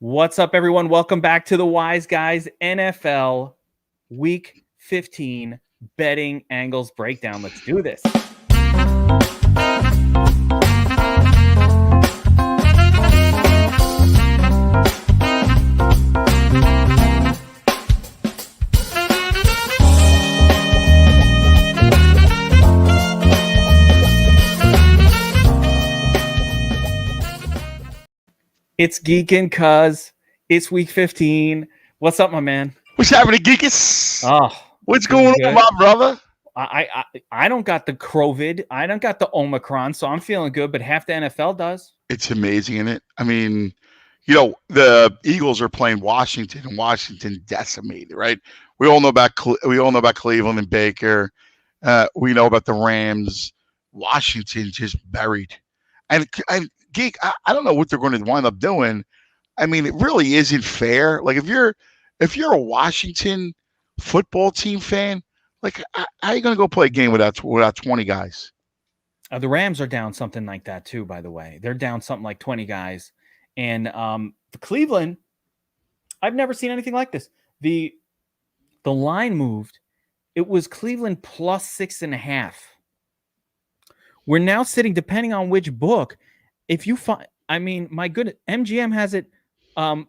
What's up, everyone? Welcome back to the WiseGuys NFL Week 15 betting angles breakdown. Let's do this. It's Geek and Cuz. It's week 15. What's up, my man? What's happening, Geekus? Oh, what's going on, my brother? I don't got the COVID. I don't got the Omicron, so I'm feeling good, but half the NFL does. It's amazing, isn't it? I mean, you know, the Eagles are playing Washington, and Washington decimated, right? We all know about Cleveland and Baker. We know about the Rams. Washington just buried. And Geek, I don't know what they're going to wind up doing. I mean, it really isn't fair. Like if you're a Washington football team fan, like how are you going to go play a game without 20 guys? The Rams are down something like that too, by the way. They're down something like 20 guys. And the Cleveland, I've never seen anything like this. The line moved. It was Cleveland plus 6.5. We're now sitting, depending on which book, if you find, I mean, my goodness, MGM has it.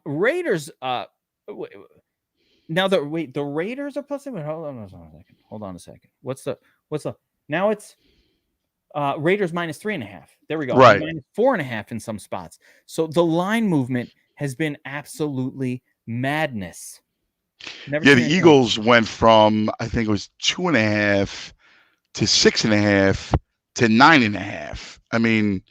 Raiders. Now the Raiders are plus 7. Hold on a second. What's the? Now it's Raiders minus 3.5. There we go. Right. Minus 4.5 in some spots. So the line movement has been absolutely madness. The Eagles went from, I think it was 2.5 to 6.5 to 9.5. I mean,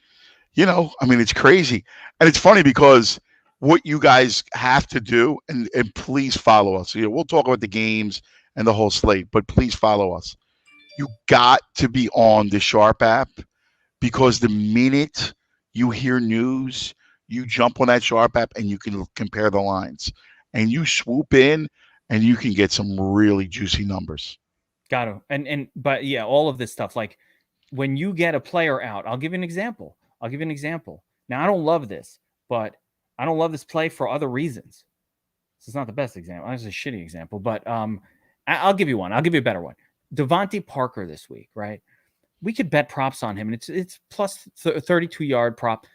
it's crazy. And it's funny because what you guys have to do, and please follow us. We'll talk about the games and the whole slate, but please follow us. You got to be on the Sharp app because the minute you hear news, you jump on that Sharp app and you can compare the lines. And you swoop in and you can get some really juicy numbers. Got to. But yeah, all of this stuff, like when you get a player out, I'll give you an example. Now, I don't love this, but I don't love this play for other reasons. This is not the best example. This is a shitty example, but I'll give you one. I'll give you a better one. Devontae Parker this week, right? We could bet props on him, and it's plus 32-yard prop,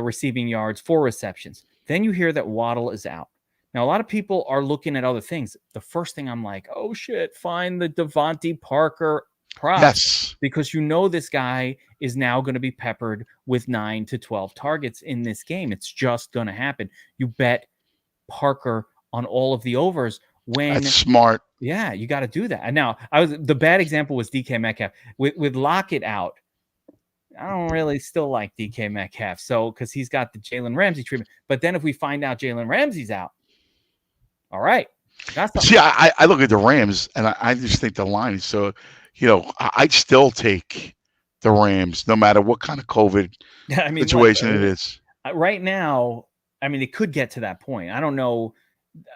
receiving yards, 4 receptions. Then you hear that Waddle is out. Now, a lot of people are looking at other things. The first thing I'm like, oh, shit, find the Devontae Parker prop. Yes. Because this guy is now going to be peppered with 9 to 12 targets in this game. It's just going to happen. You bet Parker on all of the overs when that's smart. Yeah, you got to do that. And now the bad example was DK Metcalf with Lockett out. I don't really still like DK Metcalf, so because he's got the Jalen Ramsey treatment. But then if we find out Jalen Ramsey's out, all right. See, I look at the Rams and I just think the line is so. I'd still take the Rams no matter what kind of COVID situation it is. Right now, I mean, it could get to that point. I don't know.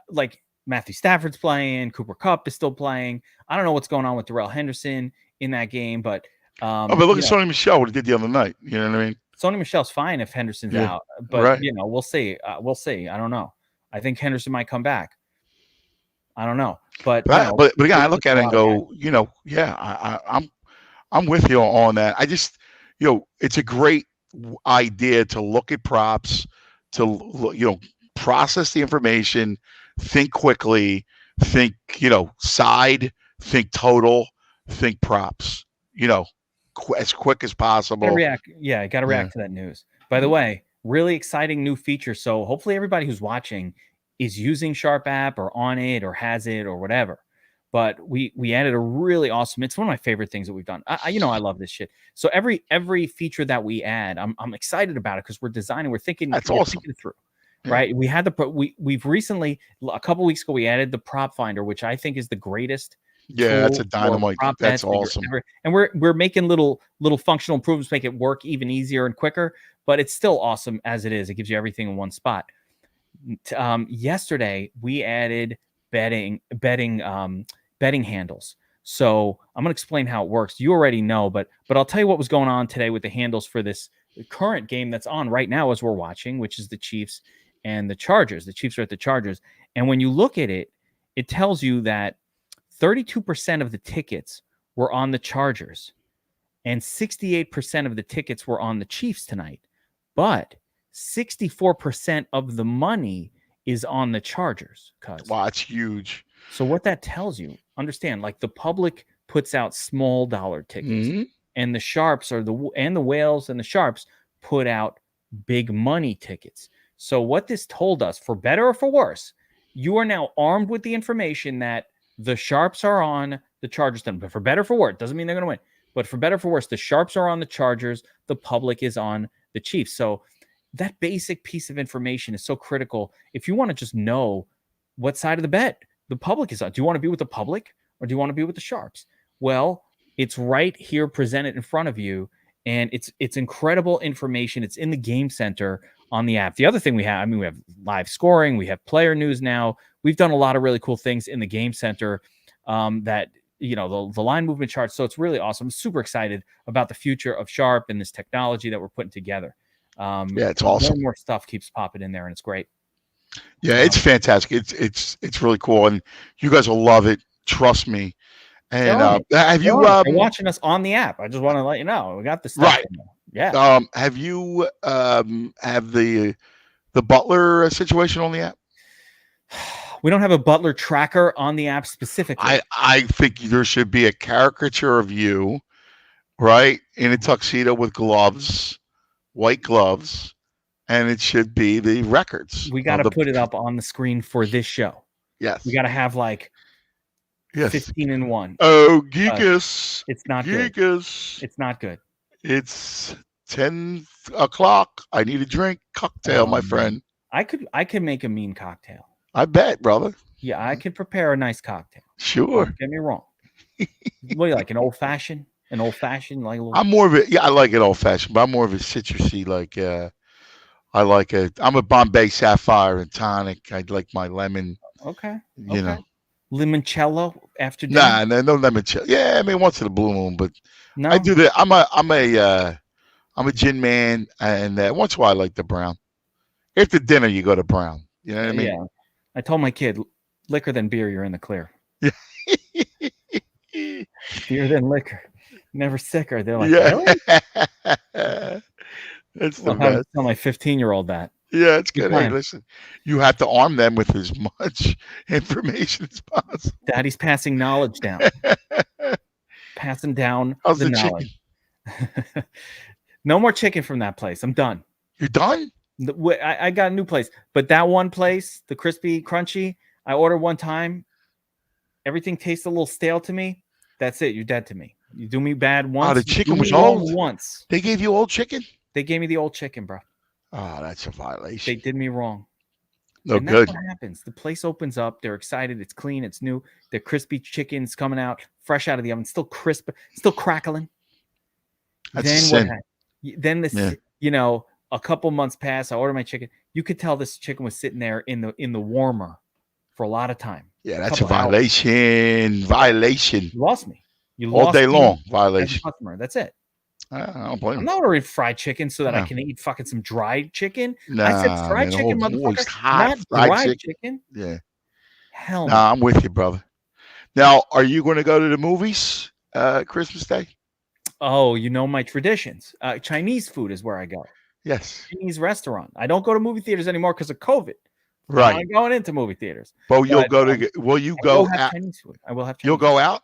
Like Matthew Stafford's playing, Cooper Kupp is still playing. I don't know what's going on with Darrell Henderson in that game, but but look at Sony Michel, what he did the other night. You know what I mean? Sony Michel's fine if Henderson's out, but right. We'll see. We'll see. I don't know. I think Henderson might come back. I don't know, but again, I look at it and go, I'm with you on that. I just, it's a great idea to look at props, to process the information, think quickly, think side, think total, think props, as quick as possible. Got to react to that news. By the way, really exciting new feature. So hopefully everybody who's watching is using Sharp app or on it or has it or whatever. But we added a really awesome, it's one of my favorite things that we've done. I love this shit. So every feature that we add, I'm excited about it because we're designing, we're thinking it through. Yeah. Right. We had we've recently, a couple weeks ago, we added the prop finder, which I think is the greatest. Yeah, that's a dynamite. That's awesome. And we're making little functional improvements, make it work even easier and quicker, but it's still awesome as it is. It gives you everything in one spot. Yesterday we added betting handles. So I'm going to explain how it works. You already know, but I'll tell you what was going on today with the handles for this current game that's on right now as we're watching, which is the Chiefs and the Chargers. The Chiefs are at the Chargers. And when you look at it, it tells you that 32% of the tickets were on the Chargers and 68% of the tickets were on the Chiefs tonight. But 64% of the money is on the Chargers. Wow, that's huge. So what that tells you, understand, like the public puts out small dollar tickets, and the Sharps the Whales and the Sharps put out big money tickets. So what this told us, for better or for worse, you are now armed with the information that the Sharps are on the Chargers. But for better or for worse, doesn't mean they're going to win. But for better or for worse, the Sharps are on the Chargers. The public is on the Chiefs. So that basic piece of information is so critical. If you want to just know what side of the bet the public is on, do you want to be with the public or do you want to be with the Sharps? Well, it's right here presented in front of you, and it's incredible information. It's in the Game Center on the app. The other thing we have, we have live scoring, we have player news now. We've done a lot of really cool things in the Game Center that, the line movement charts. So it's really awesome. I'm super excited about the future of Sharp and this technology that we're putting together. It's awesome. More stuff keeps popping in there, and it's great. Yeah, it's fantastic. It's really cool, and you guys will love it. Trust me. And have you been watching us on the app? I just want to let you know we got the stuff. Right. Yeah. Have you have the Butler situation on the app? We don't have a Butler tracker on the app specifically. I think there should be a caricature of you, right, in a tuxedo with gloves, white gloves, and it should be the records. We got to put it up on the screen for this show. Yes. We got to have 15-1. Oh, Geekus. It's not Geekus. Good. It's not good. It's 10 o'clock. I need a drink. Cocktail, my friend. I could make a mean cocktail. I bet, brother. Yeah, I could prepare a nice cocktail. Sure. Don't get me wrong. What do you like? An old fashioned? An old fashioned? I'm more of a, I like it old fashioned, but I'm more of a citrusy, I'm a Bombay Sapphire and tonic. I'd like my lemon. Okay. You know. Limoncello after dinner? Nah, no limoncello. Yeah, I mean once in a blue moon, but no. I do that. I'm a gin man, and once in a while I like the brown. After dinner, you go to brown. You know what I mean? Yeah. I told my kid, liquor than beer, you're in the clear. Yeah. Beer than liquor. Never sicker. They're like, really? That's the best. Tell my 15-year-old that. Yeah, it's good. Hey, listen, you have to arm them with as much information as possible. Daddy's passing knowledge down. Passing down How's the knowledge. Chicken? No more chicken from that place. I'm done. You're done? I got a new place. But that one place, the crispy, crunchy, I ordered one time. Everything tastes a little stale to me. That's it. You're dead to me. You do me bad once. Oh, the chicken was old? Once. They gave you old chicken? They gave me the old chicken, bro. Oh, that's a violation. They did me wrong. No and good. That's what happens. The place opens up. They're excited. It's clean. It's new. The crispy chicken's coming out fresh out of the oven. Still crisp. Still crackling. That's then a sin. Then this, a couple months pass. I order my chicken. You could tell this chicken was sitting there in the warmer for a lot of time. Yeah, that's a violation. Hours. Violation. You lost me. You all lost day me long. Violation. Customer. That's it. I don't blame I'm not ordering fried chicken so that I can eat fucking some dried chicken. Nah, I said fried chicken, motherfucker. Hot not dried chicken. Yeah. Hell no. Nah, I'm with you, brother. Now, are you going to go to the movies Christmas Day? Oh, you know my traditions. Chinese food is where I go. Yes. Chinese restaurant. I don't go to movie theaters anymore because of COVID. Right. I'm going into movie theaters. But you'll go to. Will you go out? Chinese food. I will have. Chinese You'll go out.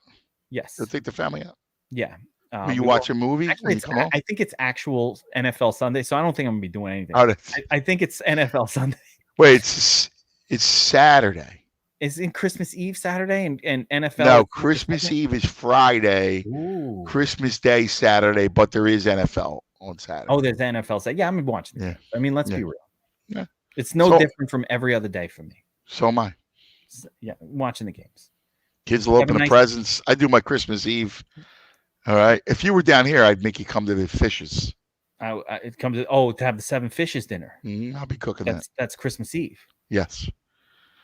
Yes. You'll take the family out. Yeah. Will you watch a movie? Actually, I think it's actual NFL Sunday, so I don't think I'm gonna be doing anything. Oh, I think it's NFL Sunday. Wait, it's Saturday. Is it Christmas Eve Saturday and NFL? No, Christmas Eve is Friday. Ooh. Christmas Day Saturday, but there is NFL on Saturday. Oh, there's NFL Saturday. Yeah, I'm watching. Yeah. I mean, let's be real. Yeah. It's no different from every other day for me. So am I. So, yeah, watching the games. Kids will open the presents. I do my Christmas Eve. All right. If you were down here, I'd make you come to the fishes. It comes to have the 7 fishes dinner. I'll be cooking that. That's Christmas Eve. Yes.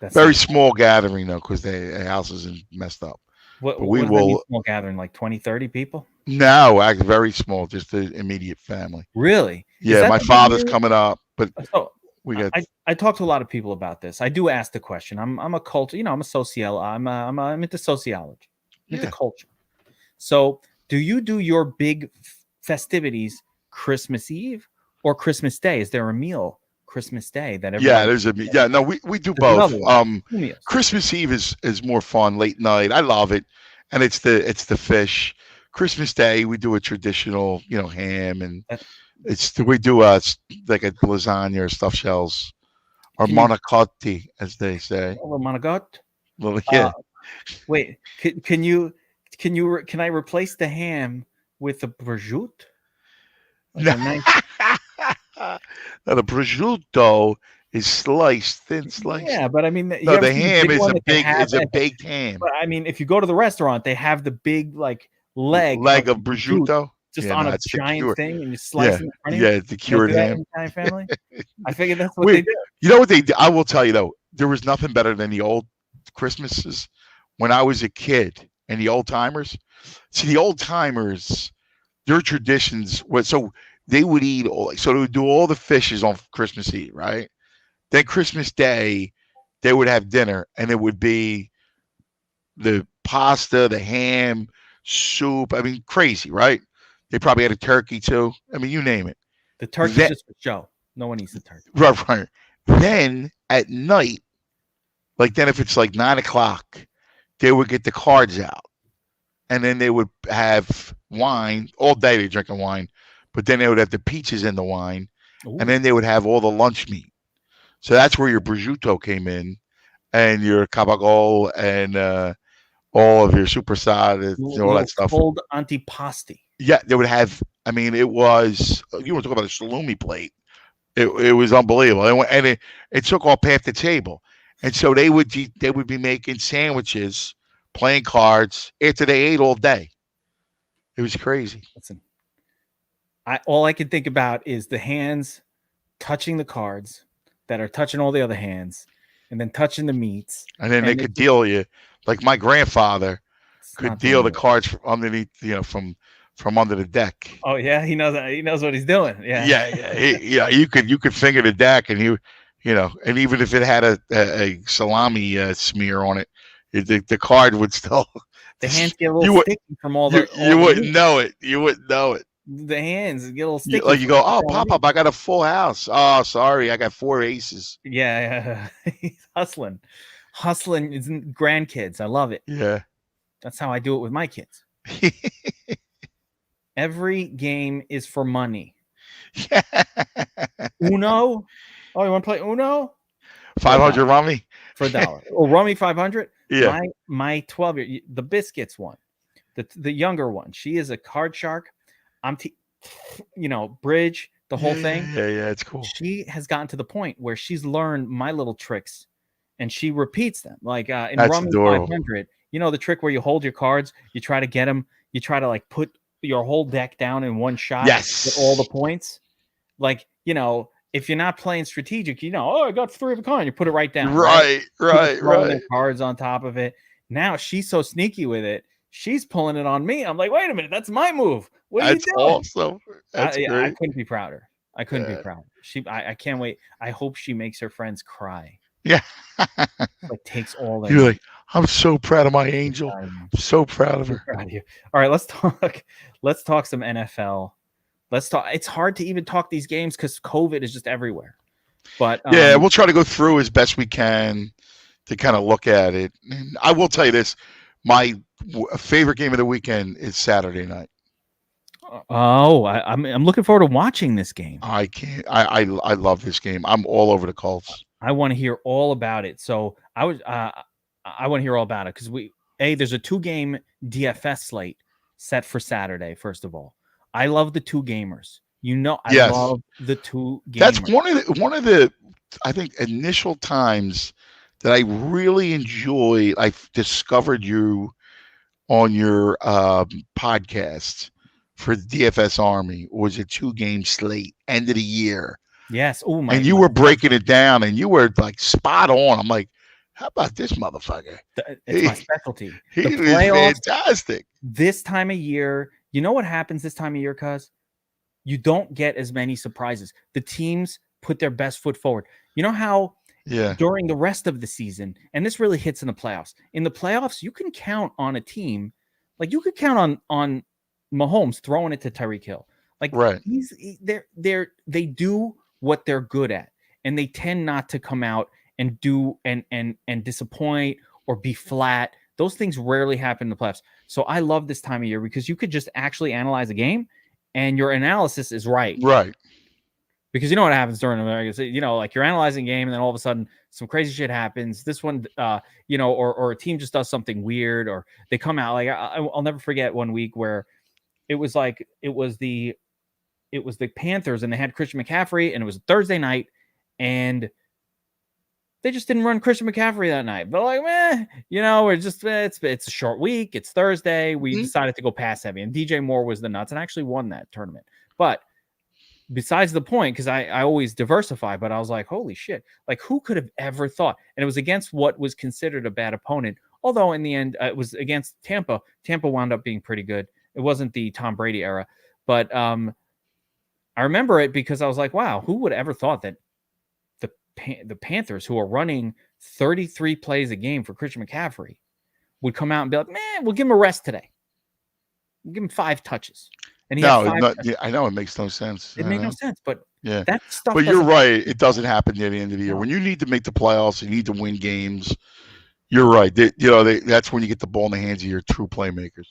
That's very small gathering though, because the house isn't messed up. What will small gathering, like 20, 30 people? No, very small, just the immediate family. Really? Yeah, my father's coming up, but We got. I talk to a lot of people about this. I do ask the question. I'm a culture. I'm a I'm into sociology, into culture. So, do you do your big festivities Christmas Eve or Christmas Day? Is there a meal Christmas Day that everybody? No, we do both. Christmas Eve is more fun, late night. I love it, and it's the fish. Christmas Day we do a traditional, ham, and we do like a lasagna or stuffed shells or manicotti, as they say. Oh, manicotti. Well, yeah. Wait, can I replace the ham with the prosciutto? Now, the prosciutto is sliced, thin sliced. Yeah, but I mean, the ham is a baked ham. But I mean, if you go to the restaurant, they have the big leg of prosciutto just on a giant thing, and you slice it in front of you. Yeah, the cured ham. Family. I figured that's what they do. You know what they do? I will tell you though, there was nothing better than the old Christmases when I was a kid, and the old timers. See, the old timers, their traditions was so they would eat they would do all the fishes on Christmas Eve, right? Then Christmas Day, they would have dinner, and it would be the pasta, the ham, soup. I mean, crazy, right? They probably had a turkey too. I mean, you name it. The turkey's just for show. No one eats the turkey. Right. Then at night, then if it's 9:00, they would get the cards out. And then they would have wine. All day they're drinking wine. But then they would have the peaches in the wine. Ooh. And then they would have all the lunch meat. So that's where your prosciutto came in. And your cabagol and all of your supersada, all that stuff. Cold antipasti. Yeah, they would have. I mean, it was. You want to talk about a salumi plate? It was unbelievable, and it took off half the table. And so they would be making sandwiches, playing cards after they ate all day. It was crazy. Listen, all I can think about is the hands touching the cards that are touching all the other hands, and then touching the meats. And then they could deal you. Like my grandfather could deal the cards from underneath, from under the deck. Oh yeah, he knows what he's doing. Yeah. You could finger the deck, and and even if it had a salami smear on it, the card would still. The hands get a little sticky from all the. You wouldn't know it. You wouldn't know it. The hands get a little sticky. You go, oh, Pop-Up, I got a full house. Oh, sorry, I got 4 aces. Yeah. He's hustling his grandkids. I love it. Yeah. That's how I do it with my kids. Every game is for money. Yeah. Uno? Oh, you want to play Uno? 500 rummy? For $1. Oh, rummy 500? Yeah. My 12-year, the Biscuits one, the younger one. She is a card shark. Bridge, the whole thing. Yeah, it's cool. She has gotten to the point where she's learned my little tricks, and she repeats them. Like in That's Rummy adorable. 500, the trick where you hold your cards, you try to get them, you try to put your whole deck down in one shot. Yes. With all the points. If you're not playing strategic, I got 3 of a kind. You put it right down. Right. Cards on top of it. Now she's so sneaky with it. She's pulling it on me. I'm like, wait a minute, that's my move. What are you doing? Awesome. That's great. I couldn't be prouder. I I can't wait. I hope she makes her friends cry. Yeah. Takes all that. You're like, I'm so proud of my angel. I'm so proud of her. Proud of you. All right, let's talk some NFL. It's hard to even talk these games because COVID is just everywhere. But we'll try to go through as best we can to kind of look at it. And I will tell you this: my favorite game of the weekend is Saturday night. Oh, I'm looking forward to watching this game. I can't. I love this game. I'm all over the Colts. I want to hear all about it. So I want to hear all about it because there's a 2-game DFS slate set for Saturday. First of all, I love the 2 gamers. I love the 2 gamers. That's one of the I think initial times that I really enjoy. I've discovered you on your podcast for the DFS Army was a 2-game slate, end of the year. Yes. Oh my! And you were breaking it down, and you were spot on. I'm like, how about this motherfucker? It's my specialty. The playoffs, fantastic. This time of year, you know what happens this time of year, cuz? You don't get as many surprises. The teams put their best foot forward. You know how Yeah. during the rest of the season, and this really hits in the playoffs. In the playoffs, you can count on a team, like you could count on Mahomes throwing it to Tyreek Hill. Like Right. they do what they're good at, and they tend not to come out and do and disappoint or be flat. Those things rarely happen in the playoffs. So I love this time of year because you could just actually analyze a game, and your analysis is right. Right. Because you know what happens during the, like you're analyzing a game and then all of a sudden some crazy shit happens. This one, or a team just does something weird, or they come out like I'll never forget one week where it was the Panthers and they had Christian McCaffrey and it was a Thursday night and they just didn't run Christian McCaffrey that night. But like, we're just it's a short week. It's Thursday. We decided to go pass heavy, and DJ Moore was the nuts and actually won that tournament. But besides the point, because I always diversify, but I was like, holy shit, like who could have ever thought? And it was against what was considered a bad opponent. Although in the end, it was against Tampa. Tampa wound up being pretty good. It wasn't the Tom Brady era, but I remember it because I was like, wow, who would ever thought that the Panthers, who are running 33 plays a game for Christian McCaffrey, would come out and be like, man, we'll give him a rest today. We'll give him 5 touches. And I know it makes no sense. It made no sense, but yeah, that stuff. But you're right. It doesn't happen near the end of the year. When you need to make the playoffs, you need to win games. You're right. That's when you get the ball in the hands of your true playmakers.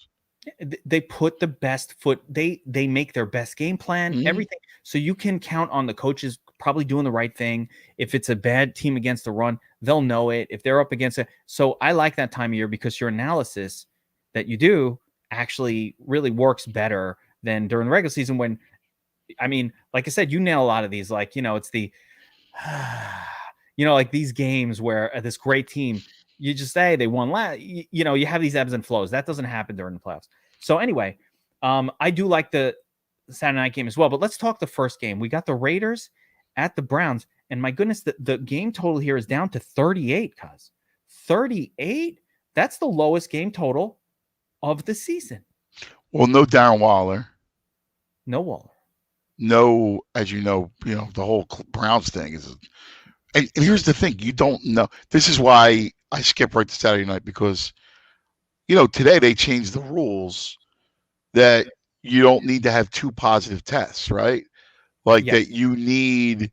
They put the best foot. They make their best game plan, everything. So you can count on the coaches probably doing the right thing. If it's a bad team against the run, they'll know it. If they're up against it. So I like that time of year because your analysis that you do actually really works better than during the regular season when, I mean, like I said, you nail a lot of these, like, it's the, like these games where this great team, you just say they won last, you have these ebbs and flows. That doesn't happen during the playoffs. So anyway, I do like the Saturday night game as well, but let's talk the first game. We got the Raiders at the Browns, and my goodness, the game total here is down to 38, cuz 38. That's the lowest game total of the season. Well, no Darren Waller. No Waller. No, as you know, the whole Browns thing is. And here's the thing: you don't know. This is why I skip right to Saturday night because, today they changed the rules that you don't need to have 2 positive tests, right? Like that you need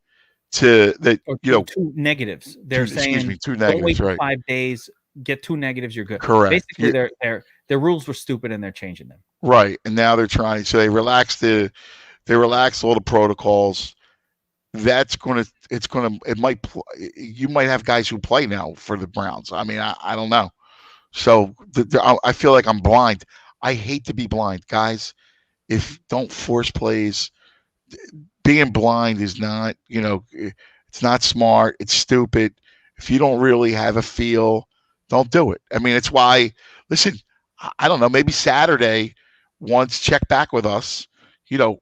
to or 2 negatives. They're saying 2 negatives, wait right? 5 days, get 2 negatives, you're good. Correct. Basically, their rules were stupid and they're changing them. Right, and now they're trying. So they relaxed all the protocols. You might have guys who play now for the Browns. I mean, I don't know. So I feel like I'm blind. I hate to be blind, guys. Don't force plays. Being blind is not, it's not smart. It's stupid. If you don't really have a feel, don't do it. I mean, it's why. Listen, I don't know. Maybe Saturday, once check back with us.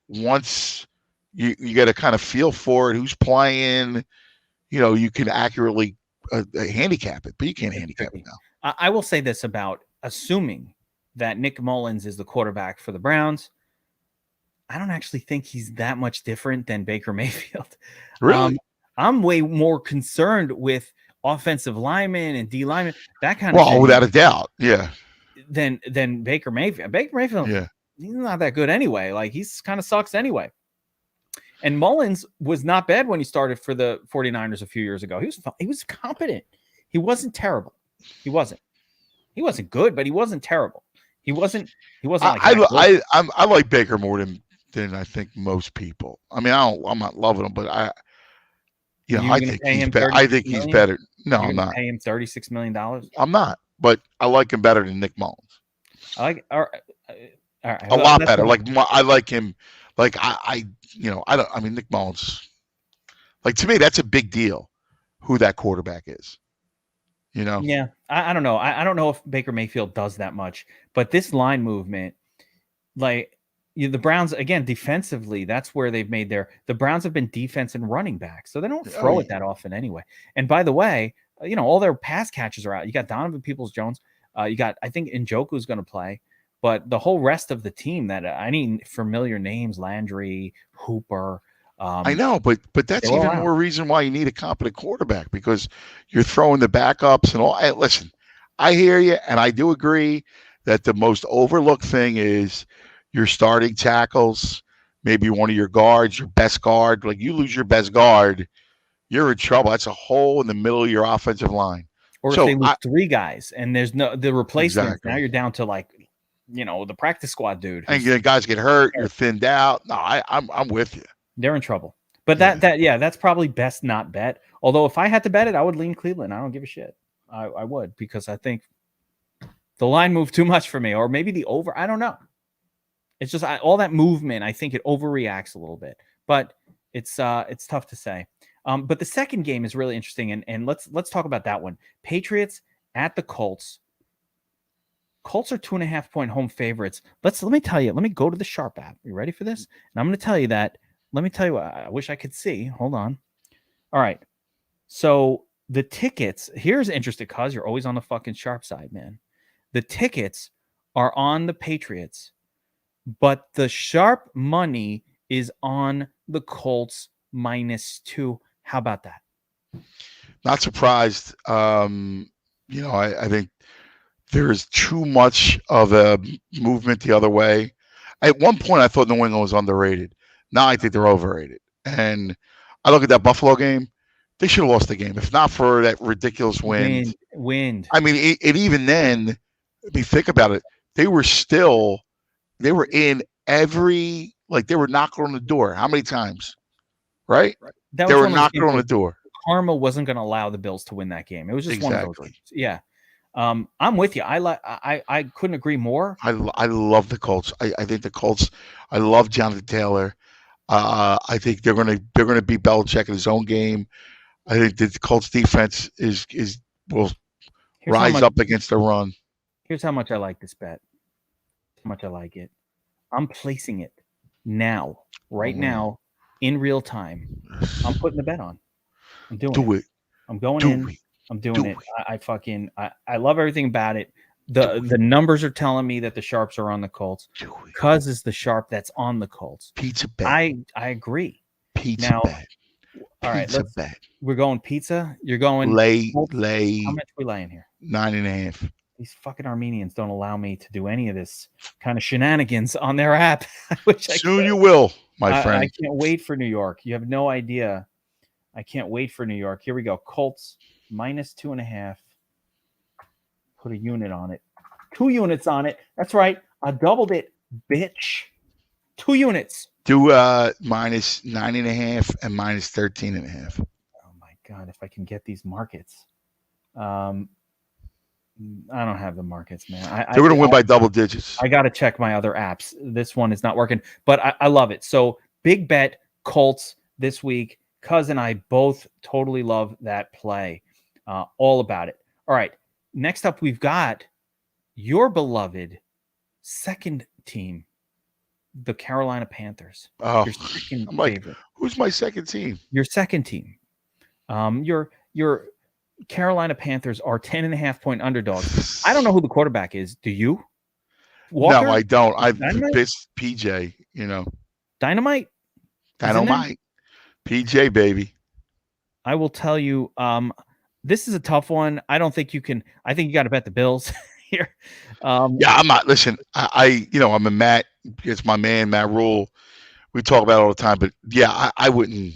Once you get a kind of feel for it, who's playing, you can accurately handicap it, but you can't handicap it now. I will say this about assuming that Nick Mullins is the quarterback for the Browns. I don't actually think he's that much different than Baker Mayfield. Really? I'm way more concerned with offensive linemen and D linemen, that kind of thing. Well, without a doubt, yeah. Than Baker Mayfield. Baker Mayfield, yeah. He's not that good anyway. Like, he's kind of sucks anyway. And Mullins was not bad when he started for the 49ers a few years ago. He was competent. He wasn't terrible. He wasn't good, but he wasn't terrible. He wasn't like I like Baker more than I think most people. I mean, I'm not loving him, but I think he's better. I think he's better. No, I'm not. Pay him $36 million. I'm not, but I like him better than Nick Mullins. I like all right. A lot better. Like, I like him. Like, I mean, Nick Mullins. Like, to me, that's a big deal. Who that quarterback is. Yeah, I don't know. I don't know if Baker Mayfield does that much, but this line movement, like, the Browns, again, defensively, that's where they've made the Browns have been defense and running back, so they don't throw it that often anyway. And by the way, all their pass catches are out. You got Donovan Peoples-Jones. You got, I think, Njoku's going to play, but the whole rest of the team that I need familiar names: Landry, Hooper, I know, but that's were all even out. more reason why you need a competent quarterback, because you're throwing the backups and all. Hey, listen, I hear you, and I do agree that the most overlooked thing is your starting tackles, maybe one of your guards, your best guard. Like, you lose your best guard, you're in trouble. That's a hole in the middle of your offensive line. Or if So they lose three guys and there's no the replacements, now exactly, you're down to like, the practice squad dude. and Who's guys get hurt, you're thinned out. No, I'm with you. They're in trouble. But Yeah. that's probably best not bet. Although if I had to bet it, I would lean Cleveland. I don't give a shit. I would, because I think the line moved too much for me, or maybe the over. I don't know. It's just all that movement. I think it overreacts a little bit, but it's tough to say. But the second game is really interesting, and let's talk about that one. Patriots at the Colts. Colts are 2.5-point home favorites. Let me tell you. Let me go to the Sharp app. You ready for this? And I'm going to tell you that. Let me tell you. I wish I could see. Hold on. All right. So the tickets. Here's interesting, cause you're always on the fucking Sharp side, man. The tickets are on the Patriots, but the Sharp money is on the Colts -2. How about that? Not surprised. I think there is too much of a movement the other way. At one point, I thought New England was underrated. Now I think they're overrated. And I look at that Buffalo game. They should have lost the game if not for that ridiculous wind. I mean, even then, think about it. They were in every, like, they were knocking on the door. How many times? Right? They were knocking on the door. Karma wasn't going to allow the Bills to win that game. It was just one of those games. Yeah. I'm with you. I couldn't agree more. I love the Colts. I think the Colts. I love Jonathan Taylor. I think they're gonna beat Belichick in his own game. I think the Colts defense will rise up against the run. Here's how much I like this bet. How much I like it. I'm placing it now, right now, in real time. I'm putting the bet on. I'm doing it. I'm going in. I'm doing it. I love everything about it. The numbers are telling me that the Sharps are on the Colts. Cuz is the Sharp that's on the Colts. Pizza bet. I agree. Pizza bet. All right, we're going pizza. You're going lay. How much we laying here? 9.5. These fucking Armenians don't allow me to do any of this kind of shenanigans on their app. Which Soon you will, my friend. I can't wait for New York. You have no idea. I can't wait for New York. Here we go. Colts -2.5. Put a unit on it. 2 units on it. That's right. I doubled it, bitch. 2 units. Do -9.5 and -13.5. Oh my God! If I can get these markets, I don't have the markets, man. They're going to win by double digits. I got to check my other apps. This one is not working, but I love it. So big bet Colts this week. Cuz and I both totally love that play. All about it. All right. Next up, we've got your beloved second team, the Carolina Panthers. Oh, your second I'm like, favorite. Who's my second team? Your second team. Your Carolina Panthers are 10.5-point underdogs. I don't know who the quarterback is. Do you? Walker? No, I don't. I've missed PJ, Dynamite? PJ, baby. I will tell you, this is a tough one. I don't think you can. I think you got to bet the Bills here. Yeah, I'm not. Listen, I'm a Matt. It's my man, Matt Rule. We talk about it all the time, but yeah, I wouldn't.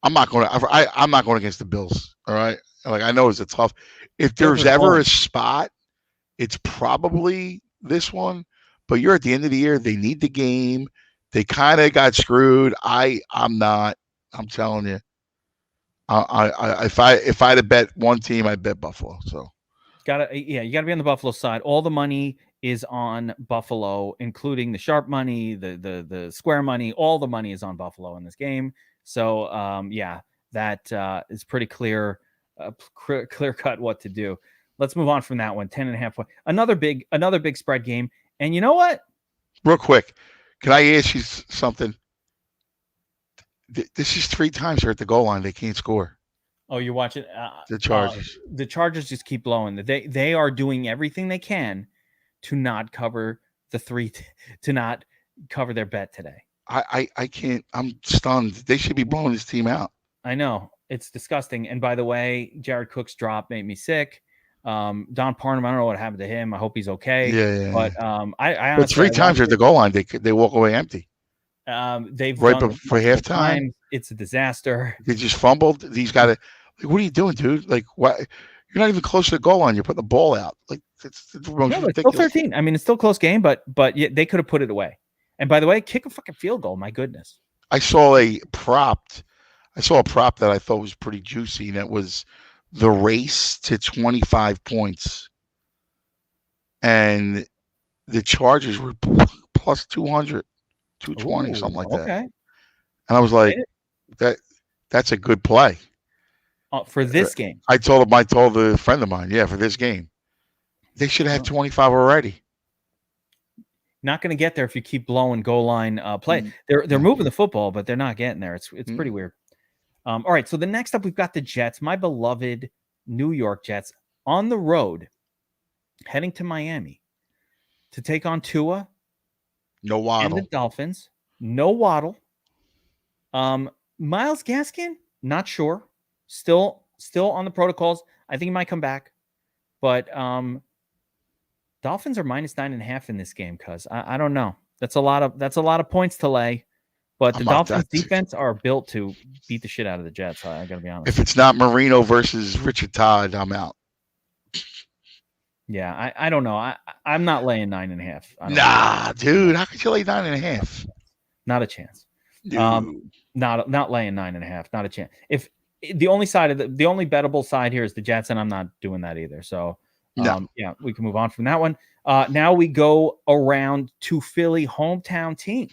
I'm not going to. I'm not going against the Bills. All right. Like, I know it's a tough. If there's ever a spot, it's probably this one. But you're at the end of the year. They need the game. They kind of got screwed. I'm not. I'm telling you. If I had to bet one team, I'd bet Buffalo. So you gotta be on the Buffalo side. All the money is on Buffalo, including the sharp money, the square money. All the money is on Buffalo in this game. So that is pretty clear cut what to do. Let's move on from that one. 10.5 point. Another big spread game. And you know what? Real quick, can I ask you something? This is 3 times they're at the goal line. They can't score. Oh, you're watching the Chargers. The Chargers just keep blowing. They are doing everything they can to not cover to not cover their bet today. I can't. I'm stunned. They should be blowing this team out. I know. It's disgusting. And by the way, Jared Cook's drop made me sick. Don Parham, I don't know what happened to him. I hope he's okay. Yeah. But I But 3 times at the goal line, they walk away empty. They've right done before halftime. It's a disaster. They just fumbled. He's got to. Like, what are you doing, dude? Like, what? You're not even close to the goal line. You're putting the ball out. Like, it's No, it's still 13. I mean, it's still a close game, but yeah, they could have put it away. And by the way, kick a fucking field goal. My goodness. I saw a prop that I thought was pretty juicy, and it was the race to 25 points. And the Chargers were plus 200, 220, something like that. Okay. And I was like, that's a good play. For this game. I told a friend of mine, for this game. They should have 25 already. Not going to get there if you keep blowing goal line play. They're moving the football, but they're not getting there. It's pretty weird. All right, so the next up, we've got the Jets, my beloved New York Jets, on the road, heading to Miami to take on Tua. No Waddle. And the Dolphins. No Waddle. Myles Gaskin, not sure. Still on the protocols. I think he might come back. But Dolphins are minus 9.5 in this game, cuz I don't know. That's a lot of points to lay. But the Dolphins defense are built to beat the shit out of the Jets. I got to be honest. If it's not Marino versus Richard Todd, I'm out. Yeah, I don't know. I'm not laying 9.5. Nah, dude. How could you lay 9.5? Not a chance. Not laying 9.5. Not a chance. If the only bettable side here is the Jets, and I'm not doing that either. So yeah, we can move on from that one. Now we go around to Philly, hometown team.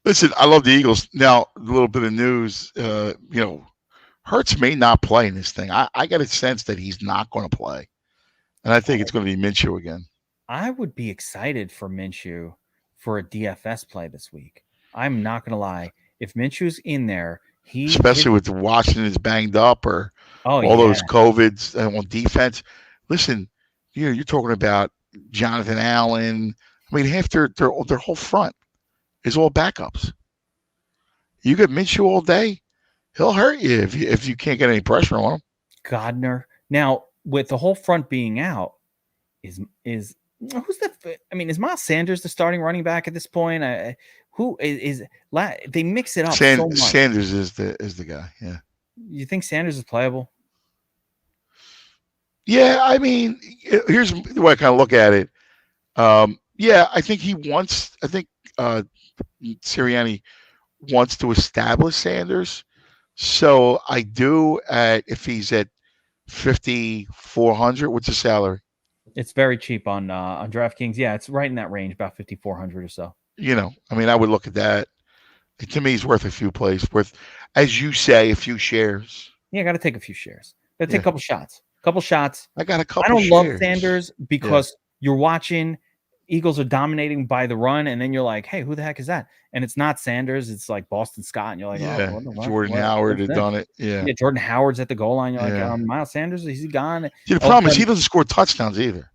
Listen, I love the Eagles. Now, a little bit of news. Hurts may not play in this thing. I get a sense that he's not going to play. And I think it's going to be Minshew again. I would be excited for Minshew for a DFS play this week. I'm not going to lie. If Minshew's in there, especially with Washington's banged up or those COVIDs on defense. Listen, you're talking about Jonathan Allen. I mean, half their whole front is all backups. You get Minshew all day, he'll hurt you if you can't get any pressure on him. Gardner. Now, with the whole front being out, is who's the? I mean, is Miles Sanders the starting running back at this point? Who is? They mix it up so much. Sanders is the guy. Yeah. You think Sanders is playable? Yeah, I mean, here's the way I kind of look at it. I think he wants. I think Sirianni wants to establish Sanders. So I do. If he's at 5,400, what's his salary? It's very cheap on DraftKings. Yeah, it's right in that range, about 5,400 or so. I mean, I would look at that. To me, he's worth a few plays, worth, as you say, a few shares. Yeah, I got to take a few shares. Got to take a couple shots. I got a couple. I don't love Sanders because you're watching Eagles are dominating by the run, and then you're like, hey, who the heck is that? And it's not Sanders. It's like Boston Scott, and you're like, Jordan Howard had done it. Yeah, Jordan Howard's at the goal line. You're like, Miles Sanders, is he gone? The problem is he doesn't score touchdowns either.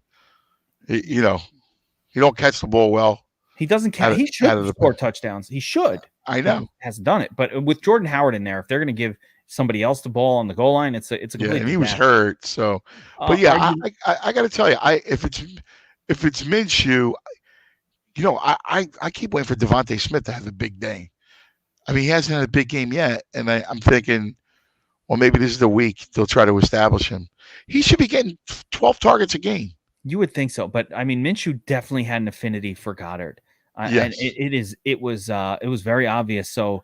He don't catch the ball well. He doesn't catch. He should score touchdowns. He should. I know. He hasn't done it, but with Jordan Howard in there, if they're going to give somebody else the ball on the goal line, it's a complete. And he was hurt. So, but I got to tell you, if it's Minshew, I keep waiting for Devontae Smith to have a big day. I mean, he hasn't had a big game yet, and I'm thinking, well, maybe this is the week they'll try to establish him. He should be getting 12 targets a game. You would think so, but I mean, Minshew definitely had an affinity for Goddard. Yes. And it was very obvious. So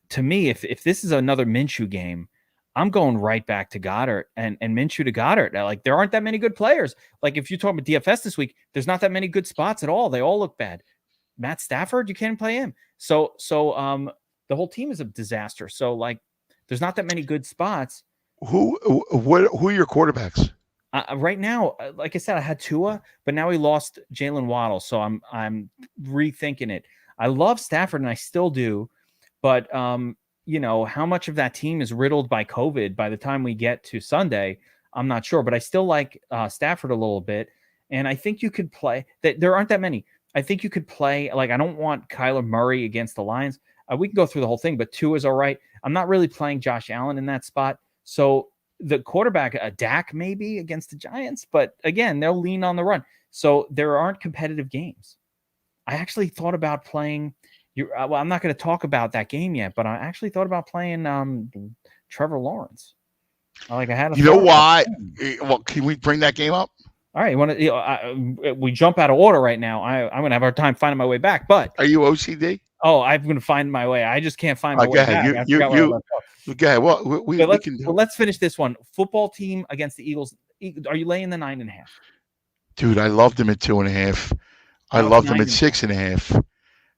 to me, if this is another Minshew game, I'm going right back to Goddard and Minshew to Goddard. Like, there aren't that many good players. Like, if you talk about DFS this week, there's not that many good spots at all. They all look bad. Matt Stafford, you can't play him. So the whole team is a disaster. So, like, there's not that many good spots. Who are your quarterbacks? Right now, like I said, I had Tua, but now he lost Jalen Waddle, so I'm rethinking it. I love Stafford, and I still do, but how much of that team is riddled by COVID by the time we get to Sunday, I'm not sure. But I still like Stafford a little bit, and I think you could play. There aren't that many. I think you could play, like, I don't want Kyler Murray against the Lions. We can go through the whole thing, but Tua is all right. I'm not really playing Josh Allen in that spot. So the quarterback, Dak maybe against the Giants, but again, they'll lean on the run. So there aren't competitive games. I actually thought about playing. Well, I'm not going to talk about that game yet, but I actually thought about playing Trevor Lawrence. I had. You know why? Well, can we bring that game up? All right, you want to? We jump out of order right now. I'm going to have a hard time finding my way back. But are you OCD? Oh, I'm going to find my way. I just can't find my way back. Okay, well, let's finish this one. Football team against the Eagles. Are you laying the 9.5? Dude, I loved them at 2.5. I loved them at 6.5.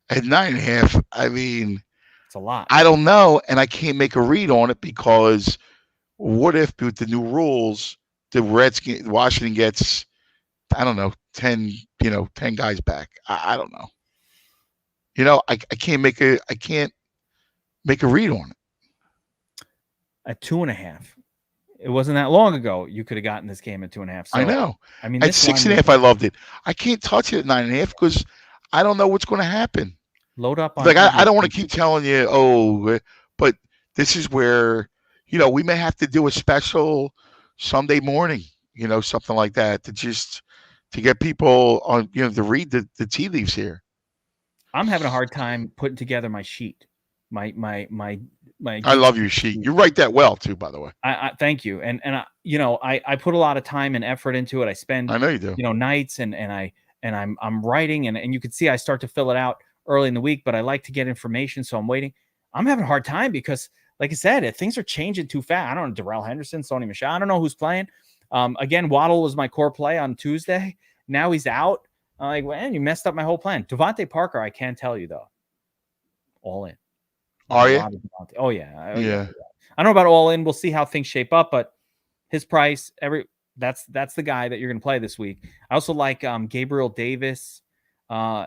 At 9.5, I mean, it's a lot. I don't know, and I can't make a read on it because what if with the new rules, Washington gets, I don't know, 10 guys back. I don't know. I can't make a read on it. At 2.5. It wasn't that long ago. You could have gotten this game at 2.5. So, I know. I mean, at 6.5, I loved it. I can't touch it at 9.5 because I don't know what's going to happen. Load up on. Like I don't want to keep telling you, but this is where we may have to do a special Sunday morning, something like that to get people on, to read the tea leaves here. I'm having a hard time putting together my sheet. My. I love your sheet. You write that well too, by the way. I thank you. And I put a lot of time and effort into it. I spend, I know you do, nights and I'm writing and you can see I start to fill it out early in the week, but I like to get information. So I'm waiting. I'm having a hard time because, like I said, things are changing too fast. I don't know, Darrell Henderson, Sony Michel. I don't know who's playing. Again, Waddle was my core play on Tuesday. Now he's out. I'm like, man, you messed up my whole plan. Devontae Parker, I can tell you though, all in. Are you? Oh yeah. Yeah. I don't know about all in. We'll see how things shape up, but his price, that's the guy that you're going to play this week. I also like Gabriel Davis.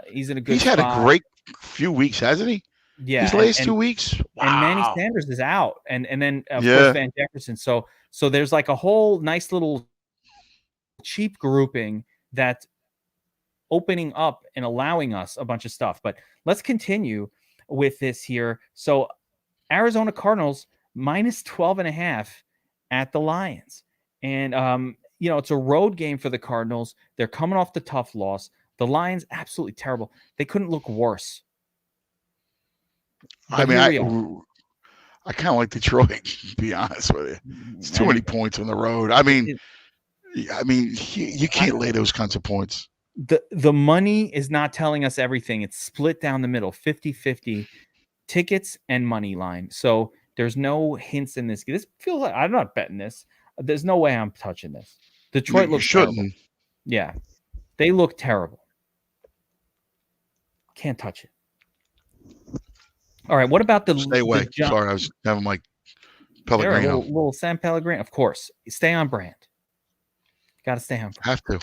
He's in a good spot. Had a great few weeks, hasn't he? Yeah. These last 2 weeks. Wow. And Manny Sanders is out. And then of course Van Jefferson. So there's like a whole nice little cheap grouping that's opening up and allowing us a bunch of stuff. But let's continue with this here. So Arizona Cardinals minus 12.5 at the Lions. And, it's a road game for the Cardinals. They're coming off the tough loss. The Lions, absolutely terrible. They couldn't look worse. But I kind of like Detroit, to be honest with you. It's too many points on the road. I mean, you can't lay those kinds of points. The money is not telling us everything. It's split down the middle, 50-50 tickets and money line. So there's no hints in this. This feels like I'm not betting this. There's no way I'm touching this. Detroit looks terrible. Yeah. They look terrible. Can't touch it. All right. What about the stay away? Sorry, I was having my Pellegrino. Little San Pellegrino. Of course. Stay on brand. Got to stay on brand. Have to.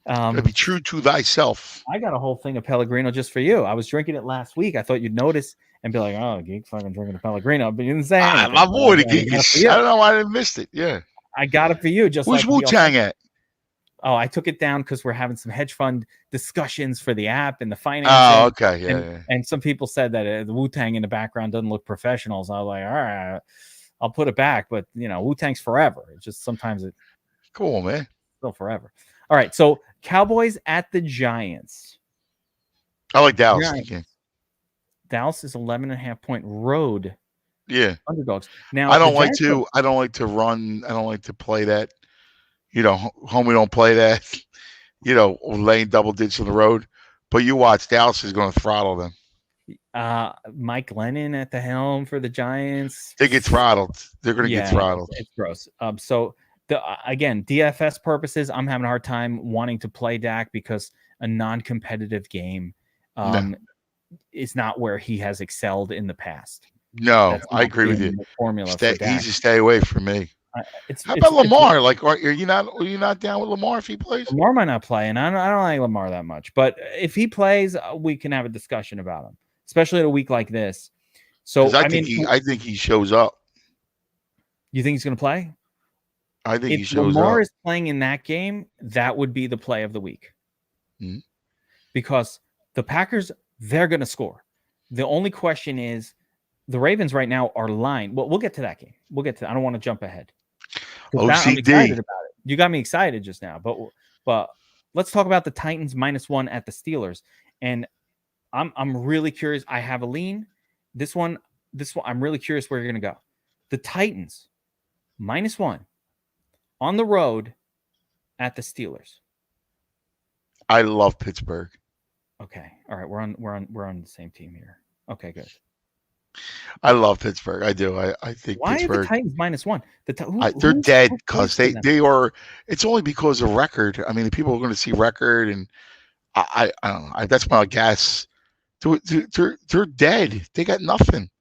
Gotta be true to thyself. I got a whole thing of Pellegrino just for you. I was drinking it last week. I thought you'd notice and be like, "Oh, Geek fucking drinking a Pellegrino," but you didn't say anything. My boy, the Geek. I don't know why I missed it. Yeah, I got it for you. Just who's Wu-Tang at? Oh, I took it down because we're having some hedge fund discussions for the app and the finance. Oh, okay, yeah. And some people said that the Wu-Tang in the background doesn't look professional. So I was like, all right, I'll put it back. But Wu-Tang's forever. It's just sometimes it. Cool, man. Still forever. All right, so Cowboys at the Giants. I like Dallas. Dallas is 11.5-point road. Yeah, underdogs. Now I don't like to run. I don't like to play that. Homie don't play that. Laying double digits on the road. But you watch, Dallas is going to throttle them. Mike Glennon at the helm for the Giants. They get throttled. They're going to get throttled. It's gross. So. Again, DFS purposes, I'm having a hard time wanting to play Dak because a non-competitive game is not where he has excelled in the past. No, I agree with you. Formula easy stay away from me. How about Lamar? Are you not down with Lamar if he plays? Lamar might not play, and I don't like Lamar that much. But if he plays, we can have a discussion about him, especially at a week like this. So I think he shows up. You think he's going to play? I think if he shows Lamar up. is playing in that game, that would be the play of the week. Mm-hmm. because the Packers, they're going to score. The only question is the Ravens right now are lying. Well, we'll get to that game. We'll get to. I don't want to jump ahead. I'm excited OCD. about it. You got me excited just now, but let's talk about the Titans -1 at the Steelers. And I'm really curious. I have a lean. This one, I'm really curious where you're going to go. The Titans -1 on the road at the Steelers. I love Pittsburgh. Okay. All right. We're on the same team here. Okay, good. I love Pittsburgh. I do. I think Why Pittsburgh. are the Titans -1? They're dead because they are. It's only because of record. I mean, the people are going to see record, and I don't know. That's my guess. They're dead. They got nothing.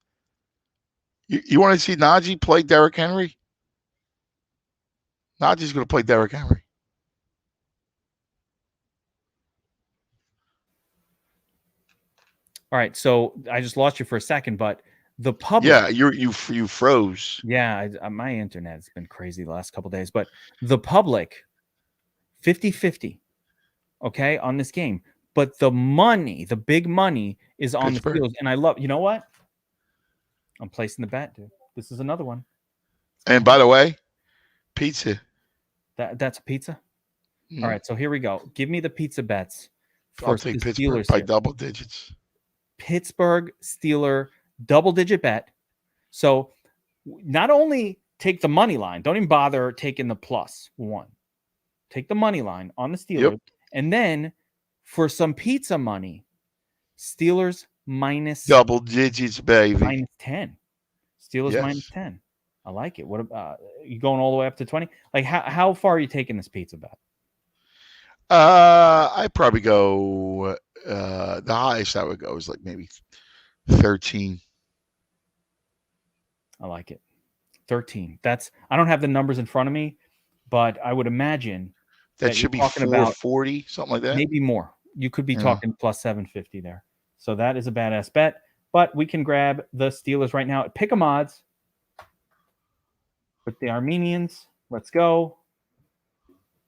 You want to see Najee play Derrick Henry? Najee's going to play Derrick Henry. All right, so I just lost you for a second, but the public. Yeah, you froze. Yeah, my internet's been crazy the last couple of days, but the public, 50-50, okay, on this game. But the money, the big money, is on Pittsburgh. The Steelers, and I love. You know what? I'm placing the bet, dude. This is another one. And by the way, pizza. That's a pizza. All right, so here we go. Give me the pizza bets. I'll take Pittsburgh by double digits. Pittsburgh Steeler double-digit bet. So not only take the money line, don't even bother taking the +1. Take the money line on the Steelers, and then for some pizza money, Steelers minus double digits, baby. -10. Steelers -10. I like it. What about you going all the way up to 20? Like how far are you taking this pizza bet? I'd probably go the highest I would go is like maybe 13. I like it. 13. I don't have the numbers in front of me, but I would imagine that should be 440, something like that. Maybe more. You could be talking plus 750 there. So that is a badass bet. But we can grab the Steelers right now at pick 'em odds with the Armenians. Let's go.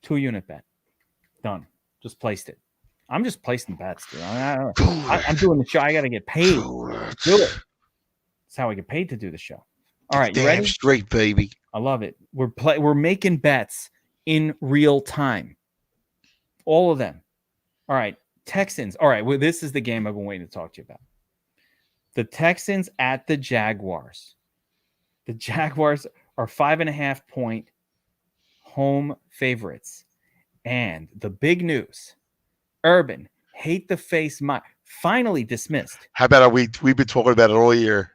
2-unit bet. Done. Just placed it. I'm just placing bets, dude. I'm doing the show. I got to get paid. Do it. That's how I get paid to do the show. All right, you ready? Straight, baby. I love it. We're making bets in real time. All of them. All right, Texans. All right, well, this is the game I've been waiting to talk to you about. The Texans at the Jaguars. The Jaguars are 5.5-point home favorites. And the big news, Urban, hate the face, finally dismissed. How about we've been talking about it all year?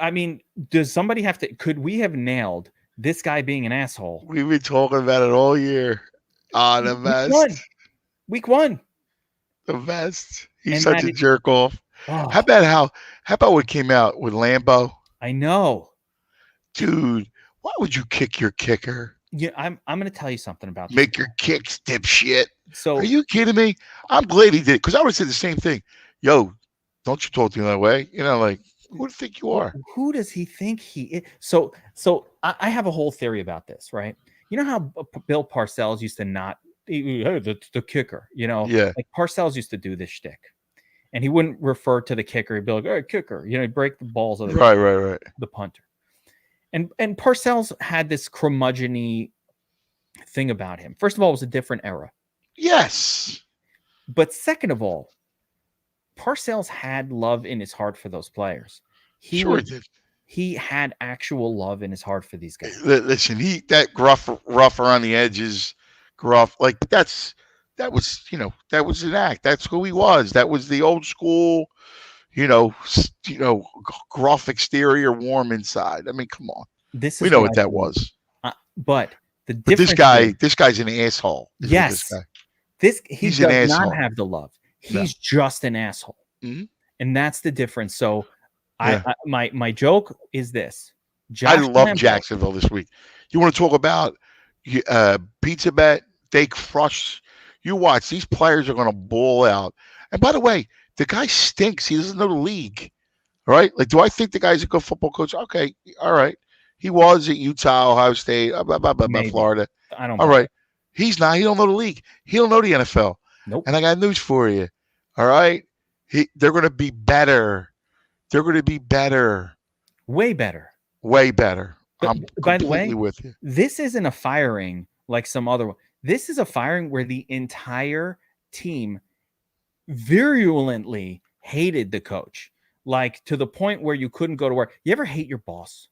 I mean, does somebody have to, could we have nailed this guy being an asshole? We've been talking about it all year. The best. Week one. The best. He's such a jerk off. Oh. How about what came out with Lambeau? I know. Dude, why would you kick your kicker? Yeah, I'm going to tell you something about this. Make your kicks, dipshit. So, are you kidding me? I'm glad he did it because I would have said the same thing. Yo, don't you talk to me that way? You know, like, who do you think you are? Who does he think he is? So I have a whole theory about this, right? You know how Bill Parcells used to not, the kicker, you know? Yeah. Like Parcells used to do this shtick. And he wouldn't refer to the kicker. He'd be like, hey, kicker. You know, he'd break the balls of the punter. And Parcells had this curmudgeon-y thing about him. First of all, it was a different era. Yes. But second of all, Parcells had love in his heart for those players. He did. He had actual love in his heart for these guys. Listen, that rough around the edges, like that was an act. That's who he was. That was the old school, gruff exterior, warm inside. I mean, come on. We know what that was. But the difference this guy's an asshole. Yes. He does not have the love. He's just an asshole. Mm-hmm. And that's the difference. So my joke is this. I love Jacksonville this week. You want to talk about pizza bet? They crush. You watch. These players are going to ball out. And by the way, the guy stinks. He doesn't know the league. All right? Like, do I think the guy's a good football coach? Okay. All right. He was at Utah, Ohio State, Florida. I don't. All right. He's not. He don't know the league. He don't know the NFL. Nope. And I got news for you. All right, they're going to be better. They're going to be better, Way better. way better. But I'm by the completely way, with you. this isn't a firing like some other one. This is a firing where the entire team virulently hated the coach, like to the point where you couldn't go to work. You ever hate your boss?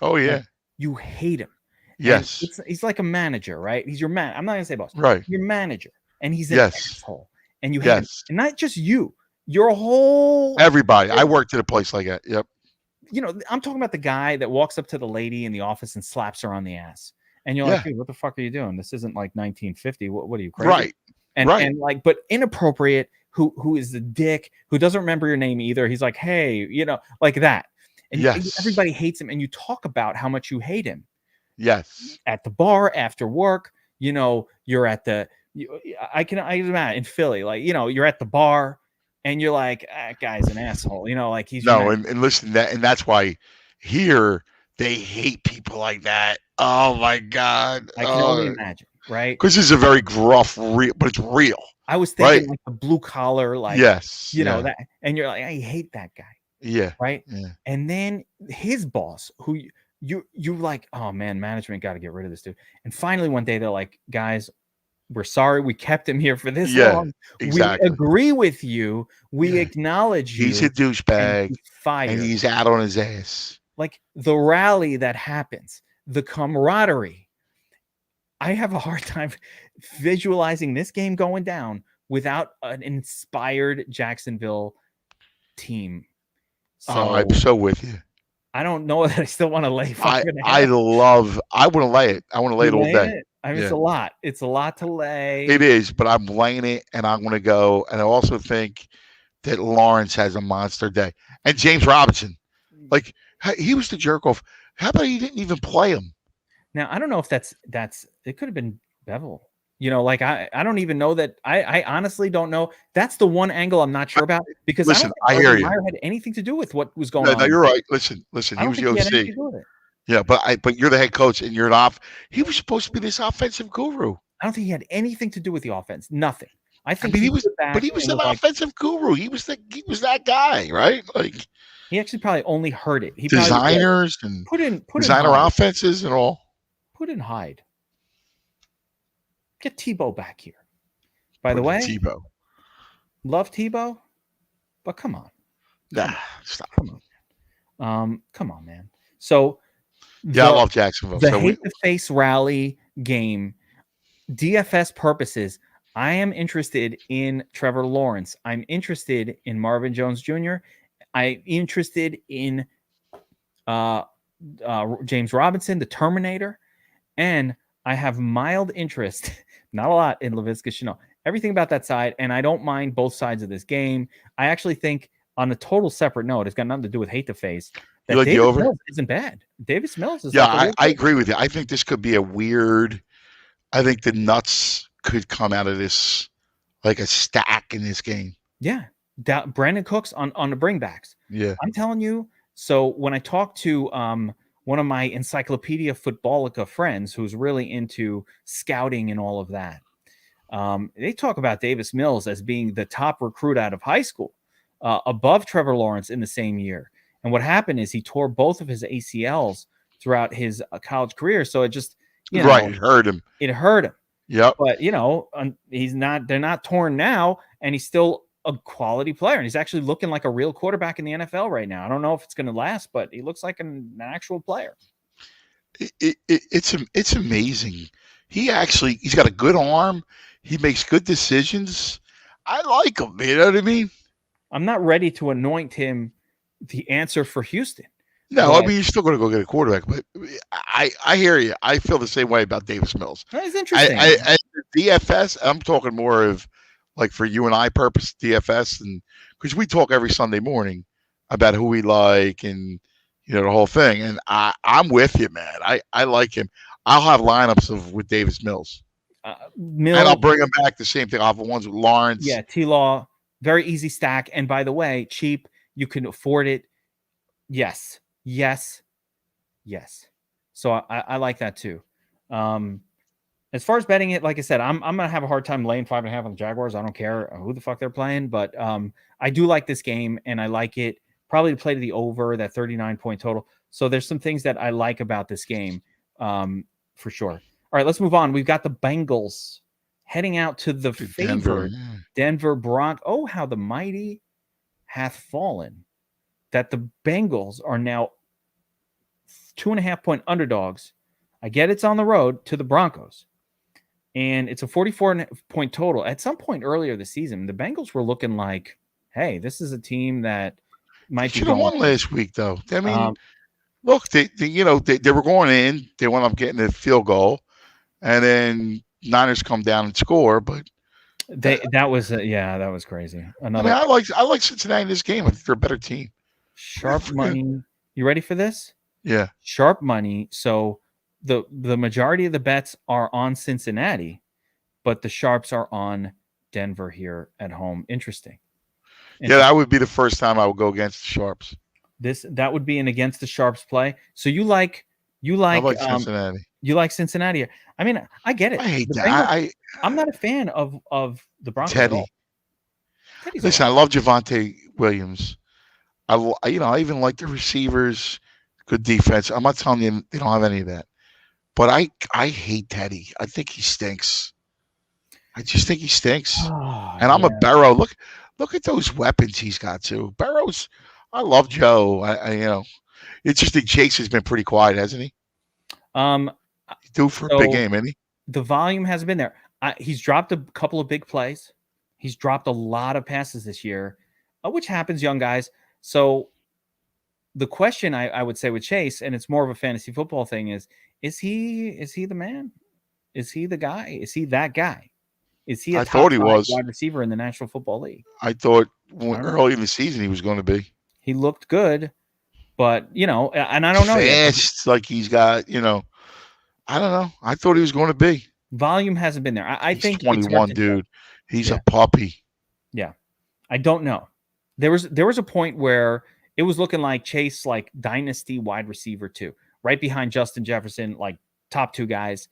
Oh Like, yeah, you hate him. And yes, he's like a manager, right? He's your man. I'm not gonna say boss. right, Your manager, and he's an yes, asshole, and you hate him. yes. And not just you, your whole. Everybody. I worked at a place like that. Yep. I'm talking about the guy that walks up to the lady in the office and slaps her on the ass. And you're like, Yeah. dude, what the fuck are you doing? This isn't like 1950. What are you, crazy? Right. And Right. and like, but inappropriate, who is the dick, who doesn't remember your name either. He's like, hey, like that. And Yes. everybody hates him. And you talk about how much you hate him. Yes. At the bar, after work, you're at I can imagine in Philly, like, you're at the bar and you're like, that guy's an asshole, like he's No, and listen, that's why here they hate people like that. Oh my God. I can only imagine, right? Because this is a very gruff, real, but it's real. I was thinking right? like the blue collar, like, yes. that, and you're like, I hate that guy. Yeah. Right. Yeah. And then his boss, who you like, oh man, management got to get rid of this dude. And finally one day they're like, guys, we're sorry we kept him here for this long. Exactly. We agree with you. We acknowledge you. He's a douchebag. Fired. And he's out on his ass. Like the rally that happens, the camaraderie. I have a hard time visualizing this game going down without an inspired Jacksonville team. So, I'm so with you. I don't know that I still want to lay. I want to lay it. I want to lay it all day. I mean, it's a lot. It's a lot to lay. It is, but I'm laying it, and I'm going to go. And I also think that Lawrence has a monster day, and James Robinson, like he was the jerk off. How about he didn't even play him? Now I don't know if that's it. Could have been Bevel. Like I don't even know that. I honestly don't know. That's the one angle I'm not sure about because listen, I hear you. Meyer had anything to do with what was going on. No, you're right. Listen. He was the OC. Yeah, but you're the head coach and you're off. He was supposed to be this offensive guru. I don't think he had anything to do with the offense. Nothing. I think he was an offensive guru. He was that guy, right? Like he actually probably only heard it. He designers and put designer offenses and all. Put in Hyde. Get Tebow back here. By the way, Tebow. Love Tebow, but come on. Nah, stop. Come on, man. So I love Jacksonville. The hate the face rally game, DFS purposes. I am interested in Trevor Lawrence. I'm interested in Marvin Jones Jr. I'm interested in James Robinson, the Terminator, and I have mild interest, not a lot, in Laviska Shenault. Everything about that side, and I don't mind both sides of this game. I actually think, on a total separate note, it's got nothing to do with hate the face. That you like Davis the over? Mills isn't bad. Davis Mills is I agree with you. I think this could be a weird. I think the nuts could come out of this like a stack in this game. Yeah, Brandon Cooks on the bringbacks. Yeah, I'm telling you. So when I talked to one of my Encyclopedia Footballica friends who's really into scouting and all of that, they talk about Davis Mills as being the top recruit out of high school, above Trevor Lawrence in the same year. And what happened is he tore both of his ACLs throughout his college career. So it just, it hurt him. It hurt him. Yep. But, they're not torn now, and he's still a quality player. And he's actually looking like a real quarterback in the NFL right now. I don't know if it's going to last, but he looks like an actual player. It's amazing. He's got a good arm. He makes good decisions. I like him. You know what I mean? I'm not ready to anoint him the answer for Houston. No, I mean, you're still going to go get a quarterback, but I hear you. I feel the same way about Davis Mills. That's interesting. I DFS, I'm talking more of like for you and I purpose DFS, and because we talk every Sunday morning about who we like and the whole thing. And I'm with you, man. I like him. I'll have lineups with Davis Mills. And I'll bring him back the same thing. I'll have the ones with Lawrence. Yeah, T-Law, very easy stack. And by the way, cheap. You can afford it. Yes. So I like that too. As far as betting it, like I said, I'm gonna have a hard time laying 5.5 on the Jaguars. I don't care who the fuck they're playing, but I do like this game, and I like it probably to play to the over that 39-point total. So there's some things that I like about this game, for sure. All right, let's move on. We've got the Bengals heading out to the favored Denver Broncos. Oh, how the mighty hath fallen! That the Bengals are now 2.5-point underdogs. I get it's on the road to the Broncos. And it's a 44-point total. At some point earlier this season, the Bengals were looking like, hey, this is a team that might be should have won last week, though. I mean, look, they were going in. They wound up getting a field goal, and then Niners come down and score. But that was crazy. Another. I mean, I like Cincinnati in this game. I think they're a better team. Sharp money. You ready for this? Yeah. Sharp money. So the majority of the bets are on Cincinnati, but the sharps are on Denver here at home. Interesting. Yeah, that would be the first time I would go against the sharps. That would be an against the sharps play. So you like Cincinnati. You like Cincinnati. I mean, I get it. I hate that. I'm not a fan of the Broncos. Teddy. Listen, I love Javonte Williams. I even like the receivers. Good defense. I'm not telling you they don't have any of that. But I hate Teddy. I think he stinks. I just think he stinks. And I'm a Burrow. Look at those weapons he's got too. Burrow's. I love Joe. It's just that Chase has been pretty quiet, hasn't he? He's due for a big game, isn't he? The volume has been there. He's dropped a couple of big plays. He's dropped a lot of passes this year, which happens, young guys. So the question I would say with Chase, and it's more of a fantasy football thing, is he the man? Is he the guy? Is he that guy? Is he a top wide receiver in the National Football League? I thought early in the season he was going to be. He looked good, but and I don't know fast, like he's got, I don't know. I thought he was going to be. Volume hasn't been there. I think 21, dude. He's a puppy. Yeah, I don't know. There was a point where it was looking like Chase, like dynasty wide receiver 2, right behind Justin Jefferson, like top 2 guys.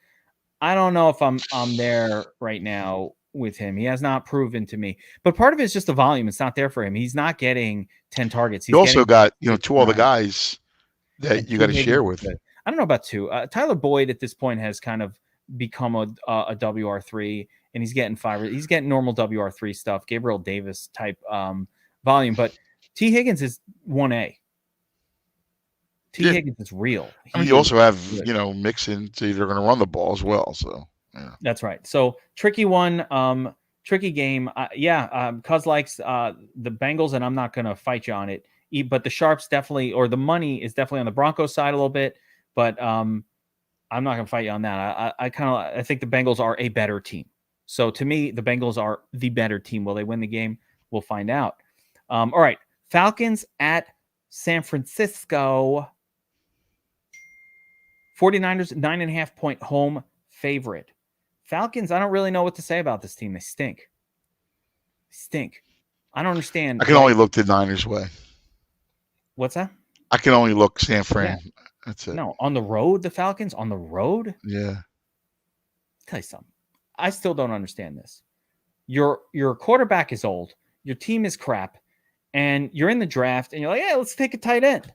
I don't know if I'm there right now with him. He has not proven to me. But part of it is just the volume. It's not there for him. He's not getting 10 targets. He's also got 2 other guys that you got to share with. I don't know about 2. Tyler Boyd at this point has kind of become a WR3, and he's getting 5. He's getting normal WR3 stuff, Gabriel Davis type volume. But T. Higgins is 1A. Higgins is real. You also have, Mixon, so they're going to run the ball as well. So, yeah. That's right. So, tricky one, tricky game. Cuz likes the Bengals, and I'm not going to fight you on it. But the sharps definitely, or the money is definitely on the Broncos side a little bit. But I'm not going to fight you on that. I think the Bengals are a better team. So, to me, the Bengals are the better team. Will they win the game? We'll find out. All right. Falcons at San Francisco. 49ers, 9.5-point home favorite. Falcons, I don't really know what to say about this team. They stink. I don't understand. I can only look the Niners way. What's that? I can only look San Fran. Yeah. That's it. No, on the road, the Falcons? On the road? Yeah. I'll tell you something. I still don't understand this. Your quarterback is old. Your team is crap. And you're in the draft, and you're like, let's take a tight end.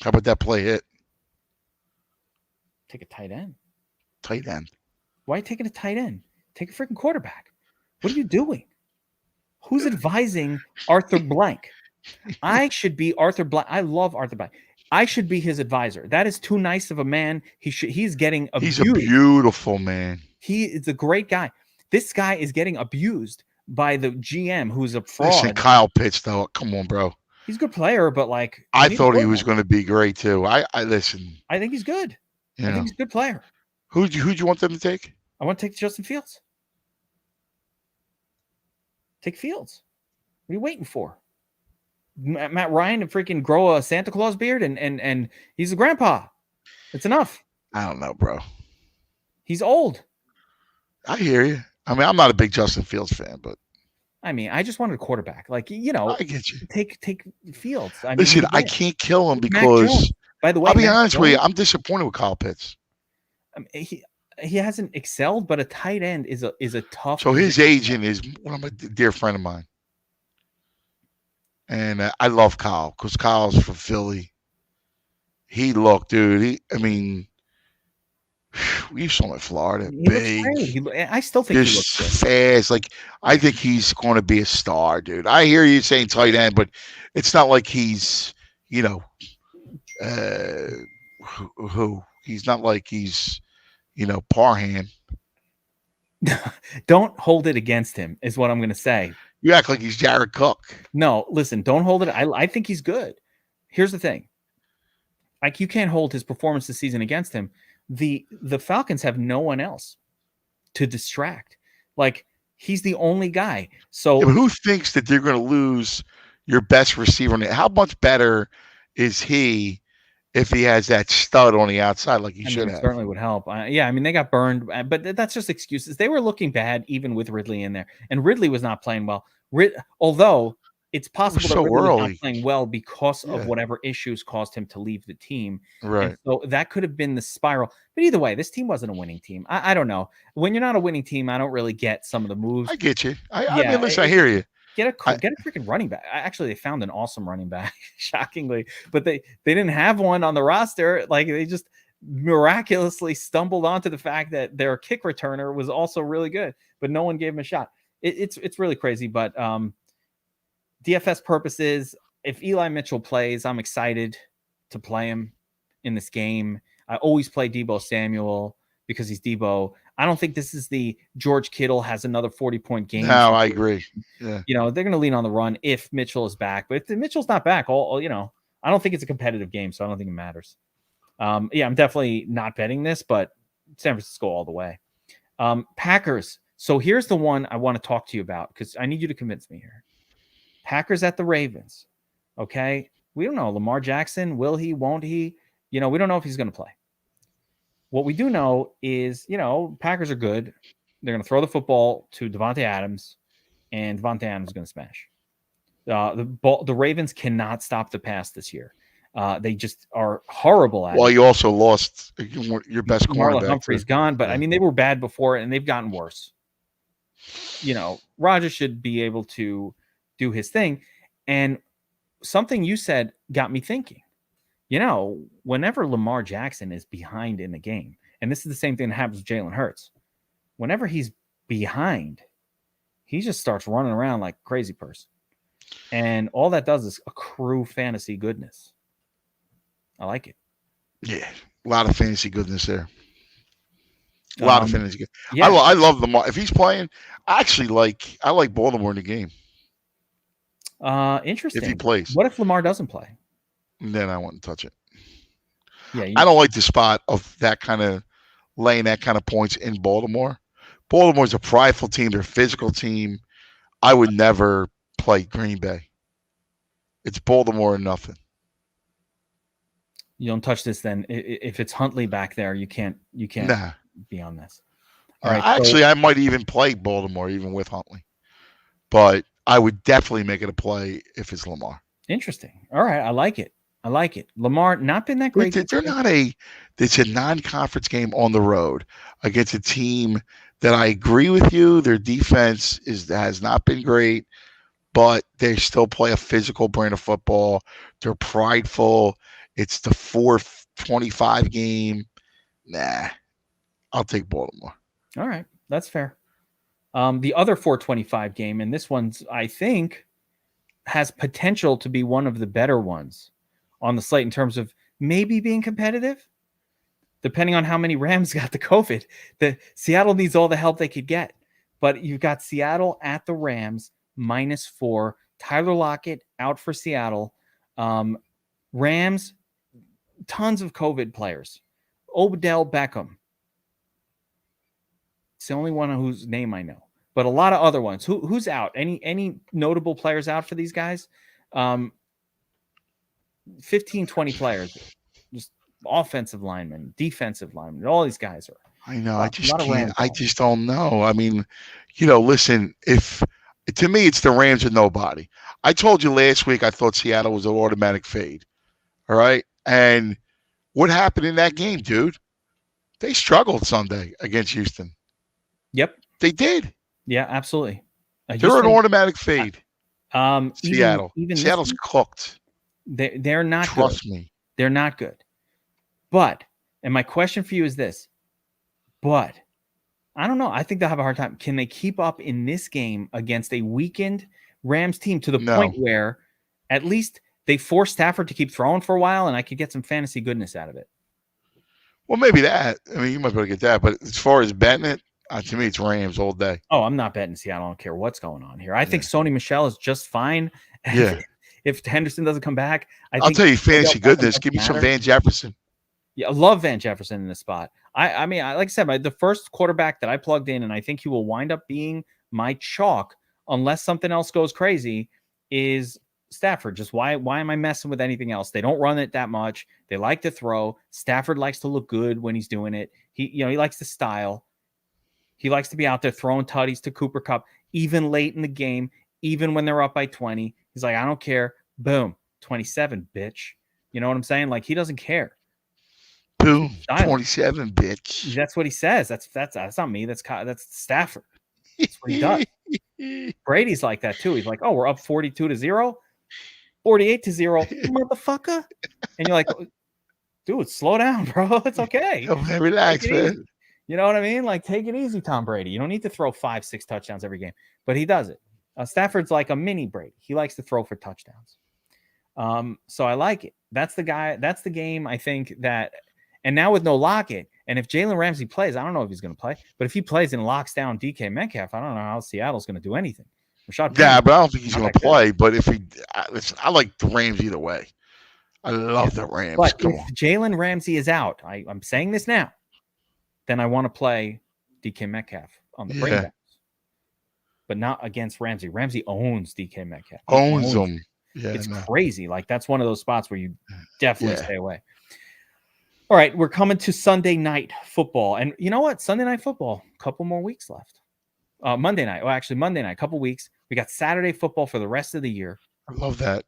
How about that play hit? Take a tight end. Tight end. Why are you taking a tight end? Take a freaking quarterback. What are you doing? Who's advising Arthur Blank? I should be Arthur Blank. I love Arthur Blank. I should be his advisor. That is too nice of a man. He's getting abused. He's a beautiful man. He is a great guy. This guy is getting abused by the GM, who's a fraud. Listen, Kyle Pitts, though. Come on, bro. He's a good player, but I thought he was going to be great too. I listen. I think he's good. I think he's a good player. Who'd you want them to take? I want to take Justin Fields. Take Fields. What are you waiting for? Matt Ryan to freaking grow a Santa Claus beard and he's a grandpa. It's enough. I don't know, bro. He's old. I hear you. I mean, I'm not a big Justin Fields fan, but I just wanted a quarterback. I get you. Take Fields. Listen, I can't kill him because, by the way, I'll be honest with you, I'm disappointed with Kyle Pitts. He hasn't excelled, but a tight end is a tough. So his agent is one of my dear friend of mine, and I love Kyle because Kyle's from Philly. He looked, dude. I mean, we saw him in Florida. He Big. looks great. I still think he looks good. Fast. Like, I think he's going to be a star, dude. I hear you saying tight end, but it's not like he's, who? He's not like he's, Parham. Don't hold it against him, is what I'm going to say. You act like he's Jared Cook. No, listen, don't hold it. I think he's good. Here's the thing. Like, you can't hold his performance this season against him. The Falcons have no one else to distract. Like, he's the only guy. So yeah, but who thinks that they're going to lose your best receiver? How much better is he if he has that stud on the outside like he should have? It certainly would help. They got burned, but that's just excuses. They were looking bad even with Ridley in there, and Ridley was not playing well. Although it's possible that Ridley was not playing well because of whatever issues caused him to leave the team. Right. And so that could have been the spiral. But either way, this team wasn't a winning team. I don't know. When you're not a winning team, I don't really get some of the moves. I get you. I mean, listen, I hear you. Get a freaking running back. Actually, they found an awesome running back, shockingly, but they didn't have one on the roster. Like, they just miraculously stumbled onto the fact that their kick returner was also really good, but no one gave him a shot. It's really crazy. But DFS purposes, if Eli Mitchell plays, I'm excited to play him in this game. I always play Deebo Samuel because he's Deebo. I don't think this is the George Kittle has another 40-point game. No, I agree. Yeah. They're going to lean on the run if Mitchell is back. But if Mitchell's not back, I don't think it's a competitive game, so I don't think it matters. I'm definitely not betting this, but San Francisco all the way. Packers. So here's the one I want to talk to you about because I need you to convince me here. Packers at the Ravens. Okay. We don't know. Lamar Jackson, will he, won't he? We don't know if he's going to play. What we do know is, Packers are good. They're going to throw the football to Devontae Adams, and Devontae Adams is going to smash. The Ravens cannot stop the pass this year. They just are horrible at it. Well, you also lost your best cornerback. Marlon Humphrey's gone, but they were bad before, and they've gotten worse. Rodgers should be able to do his thing. And something you said got me thinking. Whenever Lamar Jackson is behind in the game, and this is the same thing that happens with Jalen Hurts, whenever he's behind, he just starts running around like a crazy person. And all that does is accrue fantasy goodness. I like it. Yeah, a lot of fantasy goodness there. A lot of fantasy goodness. Yeah. I love Lamar. If he's playing, I like Baltimore in the game. Interesting. If he plays. What if Lamar doesn't play? Then I wouldn't touch it. Yeah, I don't like the spot of that kind of laying that kind of points in Baltimore. Baltimore's a prideful team. They're a physical team. I would never play Green Bay. It's Baltimore and nothing. You don't touch this then. If it's Huntley back there, you can't be on this. All right. Actually, I might even play Baltimore even with Huntley. But I would definitely make it a play if it's Lamar. Interesting. All right. I like it. Lamar, not been that great. It's a non-conference game on the road against a team that I agree with you. Their defense has not been great, but they still play a physical brand of football. They're prideful. It's the 4:25 game. Nah, I'll take Baltimore. All right. That's fair. The other 4:25 game, and this one's, I think, has potential to be one of the better ones on the slate in terms of maybe being competitive, depending on how many Rams got the COVID. Seattle needs all the help they could get, but you've got Seattle at the Rams -4. Tyler Lockett out for Seattle. Rams, tons of COVID players. Odell Beckham. It's the only one whose name I know, but a lot of other ones. Who's out? Any notable players out for these guys? 15, 20 players, just offensive linemen, defensive linemen. All these guys are. I know. I just can't. I just don't know. I mean, listen, to me, it's the Rams or nobody. I told you last week I thought Seattle was an automatic fade. All right. And what happened in that game, dude? They struggled Sunday against Houston. Yep. They did. Yeah, absolutely. They're an automatic fade. Even Seattle's cooked. They're not good. Trust me. They're not good. But, and my question for you is this, but I don't know. I think they'll have a hard time. Can they keep up in this game against a weakened Rams team to the point where at least they force Stafford to keep throwing for a while and I could get some fantasy goodness out of it? Well, maybe that. I mean, you might be able to get that. But as far as betting it, to me, it's Rams all day. Oh, I'm not betting Seattle. I don't care what's going on here. I think Sony Michel is just fine. Yeah. If Henderson doesn't come back, I'll tell you fantasy goodness. Give me some Van Jefferson. Yeah, I love Van Jefferson in this spot. I mean, like I said, the first quarterback that I plugged in, and I think he will wind up being my chalk unless something else goes crazy, is Stafford. Just why am I messing with anything else? They don't run it that much. They like to throw. Stafford likes to look good when he's doing it. He likes the style. He likes to be out there throwing tutties to Cooper Kupp, even late in the game, even when they're up by 20. He's like, I don't care. Boom, 27, bitch. You know what I'm saying? Like, he doesn't care. Boom, 27, bitch. That's what he says. That's not me. That's Stafford. That's what he does. Brady's like that too. He's like, oh, we're up 42-0, 48-0, motherfucker. And you're like, dude, slow down, bro. It's okay. Okay, relax, man. You know what I mean? Like, take it easy, Tom Brady. You don't need to throw 5-6 touchdowns every game, but he does it. Stafford's like a mini Brady. He likes to throw for touchdowns. So I like it. That's the guy. That's the game. I think that. And now with no Lockett, and if Jalen Ramsey plays, I don't know if he's going to play, but if he plays and locks down DK Metcalf, I don't know how Seattle's going to do anything. But I don't think he's going to play. But if I like the Rams either way. I love the Rams. But if Jalen Ramsey is out, I'm saying this now, then I want to play DK Metcalf on the breakdowns, but not against Ramsey. Ramsey owns DK Metcalf. Owns him. Yeah, it's crazy. Like, that's one of those spots where you definitely stay away. All right, we're coming to Sunday night football. And you know what? Sunday night football, a couple more weeks left. Monday night. Well, actually, Monday night, a couple weeks. We got Saturday football for the rest of the year. I love that.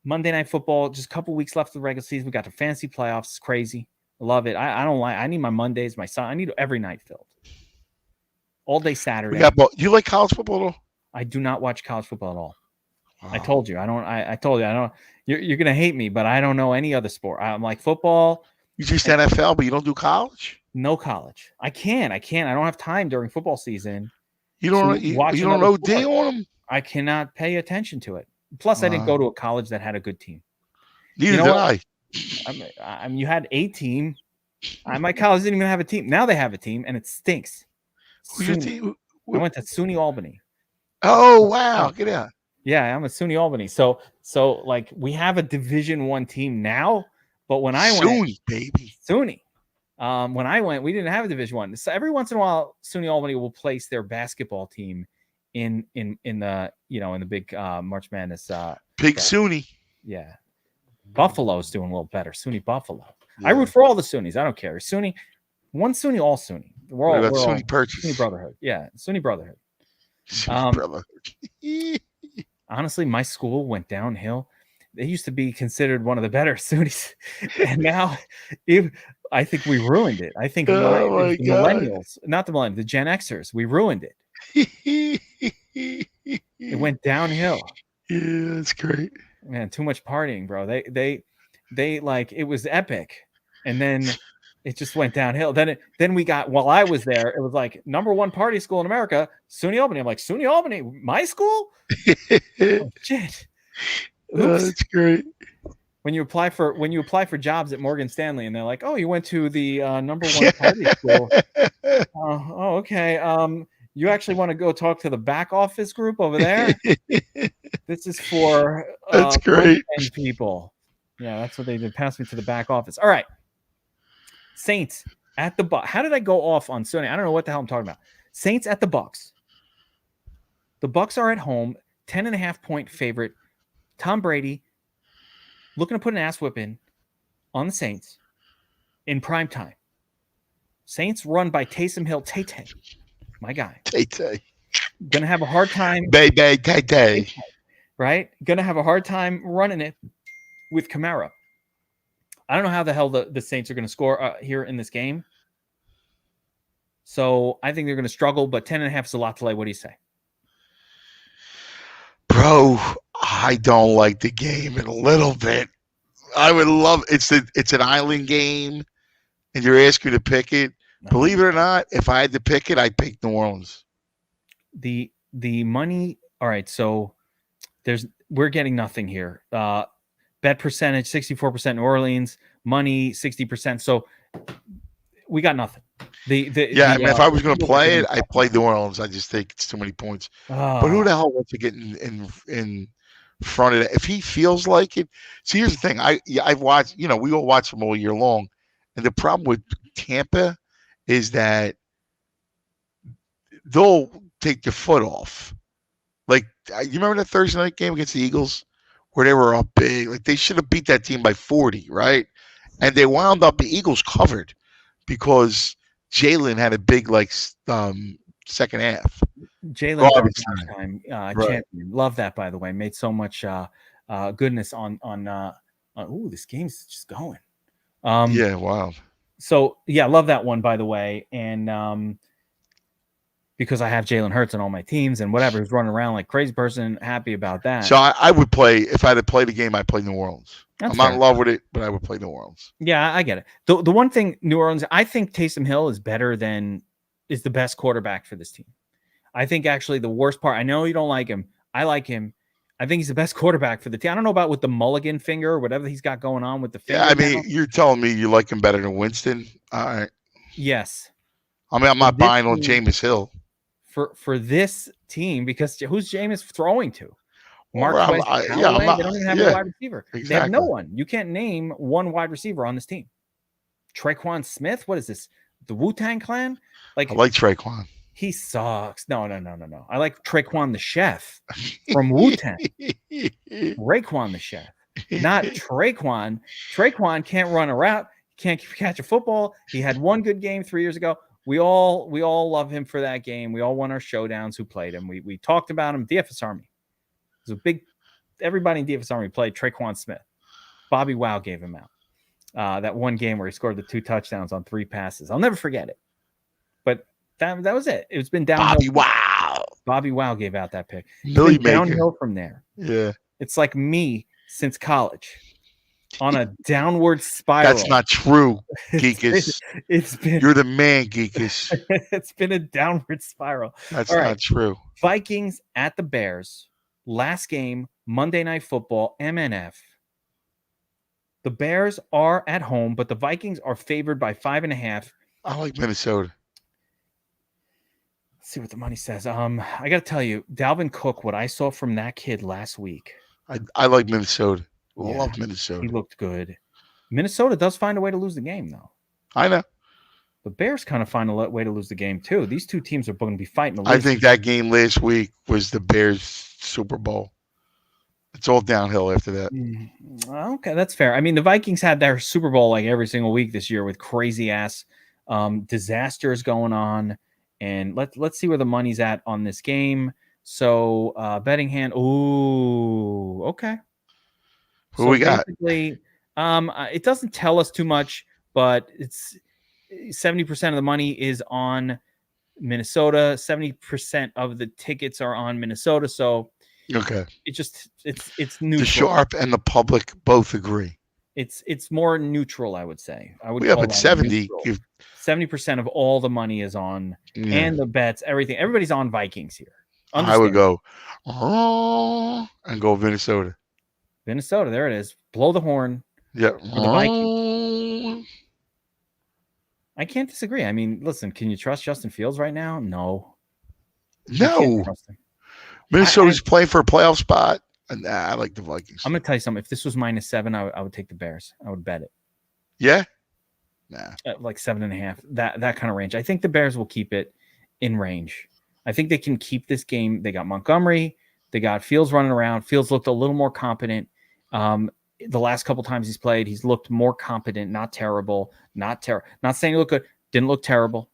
Monday night football, just a couple weeks left of the regular season. We got the fantasy playoffs. It's crazy. I love it. I don't like. I need my Mondays, I need every night filled. All day Saturday. You like college football at all? I do not watch college football at all. Wow. I told you. I don't. I told you. I don't. You're gonna hate me, but I don't know any other sport. I'm like football. You just NFL, but you don't do college? No college. I can't. I don't have time during football season. You don't know D on them? I cannot pay attention to it. Plus, I didn't go to a college that had a good team. Neither did I. I mean, you had a team. My college didn't even have a team. Now they have a team, and it stinks. Who's your team? I went to SUNY Albany. Oh, wow. Get out. Yeah, I'm at SUNY Albany. So like, we have a Division I team now. But when I went, SUNY. When I went, we didn't have a Division I. So every once in a while, SUNY Albany will place their basketball team in the in the big March Madness. Big SUNY. Yeah, Buffalo's doing a little better. SUNY Buffalo. Yeah. I root for all the SUNYs. I don't care. SUNY, one SUNY, all SUNY. We're all SUNY Purchase. SUNY Brotherhood. Yeah, SUNY Brotherhood. SUNY Brotherhood. Honestly, my school went downhill. They used to be considered one of the better SUNYs, and now I think we ruined it. I think the millennials, not the millennials, the Gen Xers, we ruined it. It went downhill. Yeah, that's great. Man, too much partying, bro. They like, it was epic, and then it just went downhill. Then we got, while I was there, it was like #1 party school in America, SUNY Albany. I'm like, SUNY Albany, my school? Oh, shit. Oh, that's great. When you apply for jobs at Morgan Stanley, and they're like, "Oh, you went to the #1 party school." Oh, okay. You actually want to go talk to the back office group over there? This is for that's great people. Yeah, that's what they did. Pass me to the back office. All right. Saints at the Bucs. How did I go off on Sunday? I don't know what the hell I'm talking about. Saints at the Bucs. The Bucs are at home, 10.5-point favorite. Tom Brady looking to put an ass whipping on the Saints in prime time. Saints run by Taysom Hill. Tay-Tay, my guy. Tay-Tay. Gonna have a hard time. Tay-Tay. Tay-Tay. Right? Gonna have a hard time running it with Kamara. I don't know how the hell the Saints are going to score here in this game. So I think they're going to struggle, but 10.5 is a lot to lay. What do you say? Bro, I don't like the game in a little bit. I would love it's an island game, and you're asking me to pick it. Believe it or not, if I had to pick it, I'd pick New Orleans. The money. All right, so we're getting nothing here. Bet percentage 64% New Orleans, money 60%. So we got nothing. If I was going to play it, I'd play New Orleans. I just think it's too many points. But who the hell wants to get in front of it? If he feels like it. See, here's the thing. I've watched, we all watch them all year long. And the problem with Tampa is that they'll take their foot off. Like, you remember that Thursday night game against the Eagles where they were up big? Like, they should have beat that team by 40, right? And they wound up, the Eagles covered because Jalen had a big, second half. Jalen time champion. Love that, by the way. Made so much goodness on this game's just going. Wow. So, love that one, by the way. And because I have Jalen Hurts on all my teams and whatever, he's running around like a crazy person, happy about that. So I would play, if I had to play the game, I'd play New Orleans. I'm not in love with it, but I would play New Orleans. Yeah, I get it. The one thing, New Orleans, I think Taysom Hill is the best quarterback for this team. I think actually the worst part, I know you don't like him. I like him. I think he's the best quarterback for the team. I don't know about with the mulligan finger or whatever he's got going on with the finger. Yeah, I mean, you're telling me you like him better than Winston? All right. Yes. I mean, I'm not buying on Jameis Hill. For this team, because who's Jameis throwing to? Mark they don't even have a wide receiver. Exactly. They have no one. You can't name one wide receiver on this team. Traquan Smith? What is this? The Wu-Tang Clan? I like Traquan. He sucks. No. I like Traquan the Chef from Wu-Tang. Raekwon the Chef. Not Traquan. Traquan can't run a route. Can't catch a football. He had one good game 3 years ago. We all love him for that game. We all won our showdowns who played him. We talked about him. DFS Army. It was a big. Everybody in DFS Army played Traquan Smith. Bobby Wow gave him out. That one game where he scored the 2 touchdowns on 3 passes. I'll never forget it. But that was it. It's been downhill. Bobby Wow gave out that pick. Billy downhill from there. Yeah. It's like me since college. On a downward spiral. That's not true, Geekus. You're the man, Geekus. It's been a downward spiral. That's not true. Vikings at the Bears. Last game, Monday Night Football, MNF. The Bears are at home, but the Vikings are favored by 5.5. I like Minnesota. Let's see what the money says. I got to tell you, Dalvin Cook, what I saw from that kid last week. I like Minnesota. I love Minnesota. He looked good. Minnesota does find a way to lose the game, though. I know. The Bears kind of find a way to lose the game, too. These two teams are going to be fighting. I think that game last week was the Bears' Super Bowl. It's all downhill after that. Okay, that's fair. I mean, the Vikings had their Super Bowl like every single week this year with crazy-ass disasters going on. And let's see where the money's at on this game. So, betting hand. Ooh, okay. Who we got? Basically, it doesn't tell us too much, but it's 70% of the money is on Minnesota. 70% of the tickets are on Minnesota. So okay, it's neutral. The sharp and the public both agree. It's more neutral, I would say. But 70. 70% of all the money is on, and the bets, everything. Everybody's on Vikings here. I would go and go Minnesota. Minnesota, there it is. Blow the horn. Yeah. For the Vikings. I can't disagree. I mean, listen, can you trust Justin Fields right now? No. Minnesota's playing for a playoff spot. I like the Vikings. I'm going to tell you something. If this was -7, I would take the Bears. I would bet it. Yeah? Nah. Like 7.5. That kind of range. I think the Bears will keep it in range. I think they can keep this game. They got Montgomery. They got Fields running around. Fields looked a little more competent. The last couple times he's played, he's looked more competent, not terrible, not saying he looked good, didn't look terrible.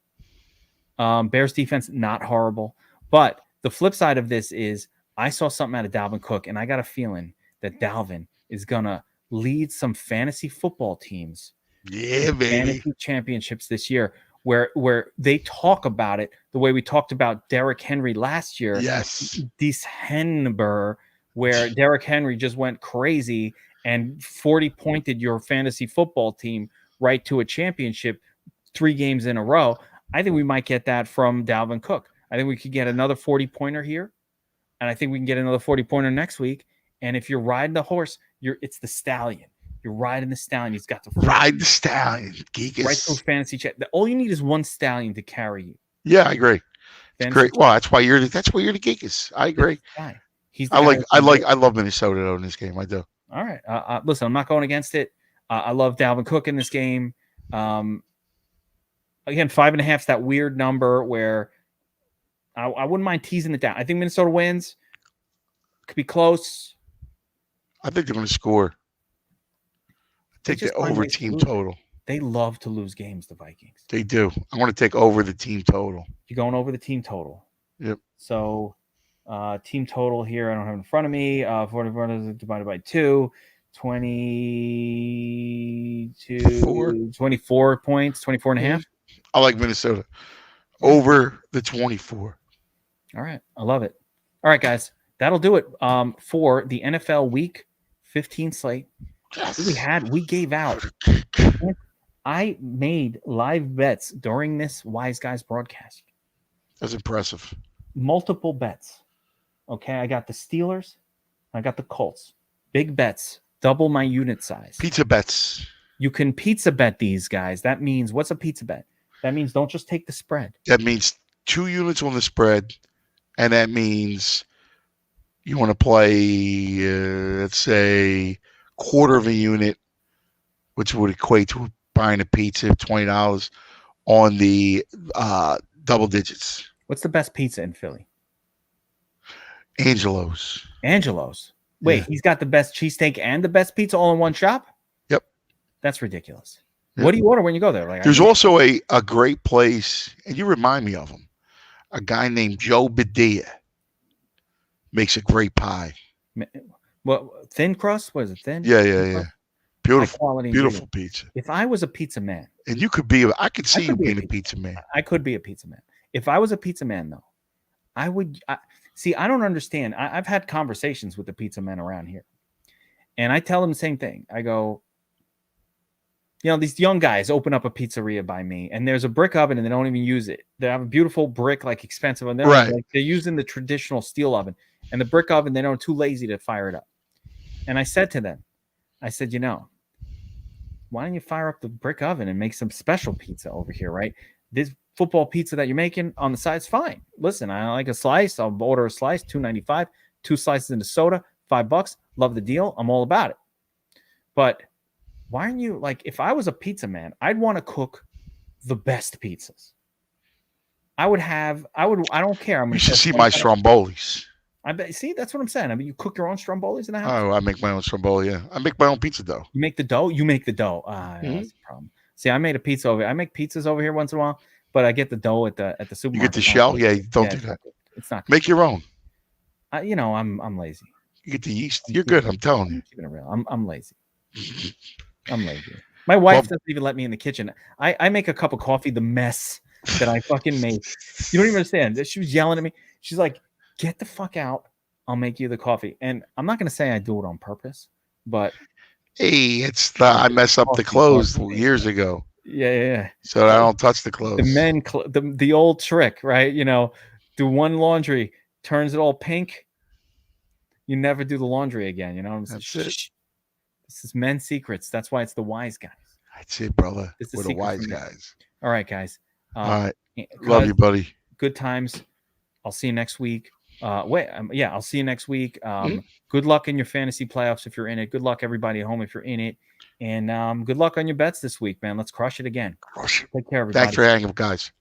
Bears defense, not horrible. But the flip side of this is I saw something out of Dalvin Cook, and I got a feeling that Dalvin is going to lead some fantasy football teams. Yeah, baby. Fantasy championships this year. where they talk about it the way we talked about Derrick Henry last year. Yes. December, where Derrick Henry just went crazy and 40-pointed your fantasy football team right to a championship 3 games in a row. I think we might get that from Dalvin Cook. I think we could get another 40-pointer here, and I think we can get another 40-pointer next week. And if you're riding the horse, it's the stallion. You're riding the stallion. He's got to ride the stallion. Geek is right through fantasy chat. All you need is one stallion to carry you. Yeah, I agree. It's great. Well, that's why you're the geekest. I agree. I love Minnesota though in this game. I do. All right. Listen, I'm not going against it. I love Dalvin Cook in this game. Again, 5.5 is that weird number where I wouldn't mind teasing it down. I think Minnesota wins. Could be close. I think they're going to score. Take the over team total. They love to lose games, the Vikings. They do. I want to take over the team total. You're going over the team total. Yep. So team total here, I don't have it in front of me. 44 divided by 2, 24 points, 24 and a half. I like Minnesota. Over the 24. All right. I love it. All right, guys. That'll do it for the NFL Week 15 slate. Yes. We gave out. I made live bets during this WiseGuys broadcast. That's impressive. Multiple bets. Okay, I got the Steelers. I got the Colts. Big bets. Double my unit size. Pizza bets. You can pizza bet these guys. That means, what's a pizza bet? That means don't just take the spread. That means 2 units on the spread. And that means you want to play, let's say, quarter of a unit, which would equate to buying a pizza of $20 on the double digits. What's the best pizza in Philly? Angelo's. Wait, Yeah. He's got the best cheesesteak and the best pizza all in one shop? Yep. That's ridiculous. Yep. What do you order when you go there? There's also a great place, and you remind me of him, a guy named Joe Badia. Makes a great pie. What, thin crust? What is it, thin? Yeah. Beautiful, quality beautiful pizza. If I was a pizza man. And you could I could see you being a pizza man. I could be a pizza man. If I was a pizza man, though, I would see. I don't understand. I've had conversations with the pizza men around here, and I tell them the same thing. I go, these young guys open up a pizzeria by me, and there's a brick oven, and they don't even use it. They have a beautiful brick, like expensive, and they're using the traditional steel oven, and the brick oven, they're too lazy to fire it up. And I said to them, I said, why don't you fire up the brick oven and make some special pizza over here, right? This football pizza that you're making on the side is fine. Listen, I like a slice. I'll order a slice, $2.95, 2 slices in a soda, $5. Love the deal. I'm all about it. But why aren't you if I was a pizza man, I'd want to cook the best pizzas. I don't care. You should see my strombolis. See, that's what I'm saying. I mean, you cook your own strombolis in the house? Oh, I make my own stromboli, yeah. I make my own pizza dough. You make the dough? You make the dough. That's the problem. See, I made a pizza over here. I make pizzas over here once in a while, but I get the dough at the supermarket. You get the shell? Yeah, don't do that. It's not good. Make your own. I'm lazy. You get the yeast. You're good, I'm telling you. Keeping it real. I'm lazy. I'm lazy. My wife doesn't even let me in the kitchen. I make a cup of coffee, the mess that I fucking made. You don't even understand. She was yelling at me. She's like, get the fuck out. I'll make you the coffee. And I'm not going to say I do it on purpose, but. Hey, I mess up the clothes years ago. Yeah. So I don't touch the clothes. The old trick, right? Do one laundry, turns it all pink. You never do the laundry again. That's it. This is men's secrets. That's why it's the wise guys. That's it, brother. We're the wise guys. All right, guys. All right. Love you, buddy. Good times. I'll see you next week. I'll see you next week. Good luck in your fantasy playoffs if you're in it. Good luck, everybody at home, if you're in it. And good luck on your bets this week, man. Let's crush it again. Crush it. Take care, everybody. Thanks for hanging, guys.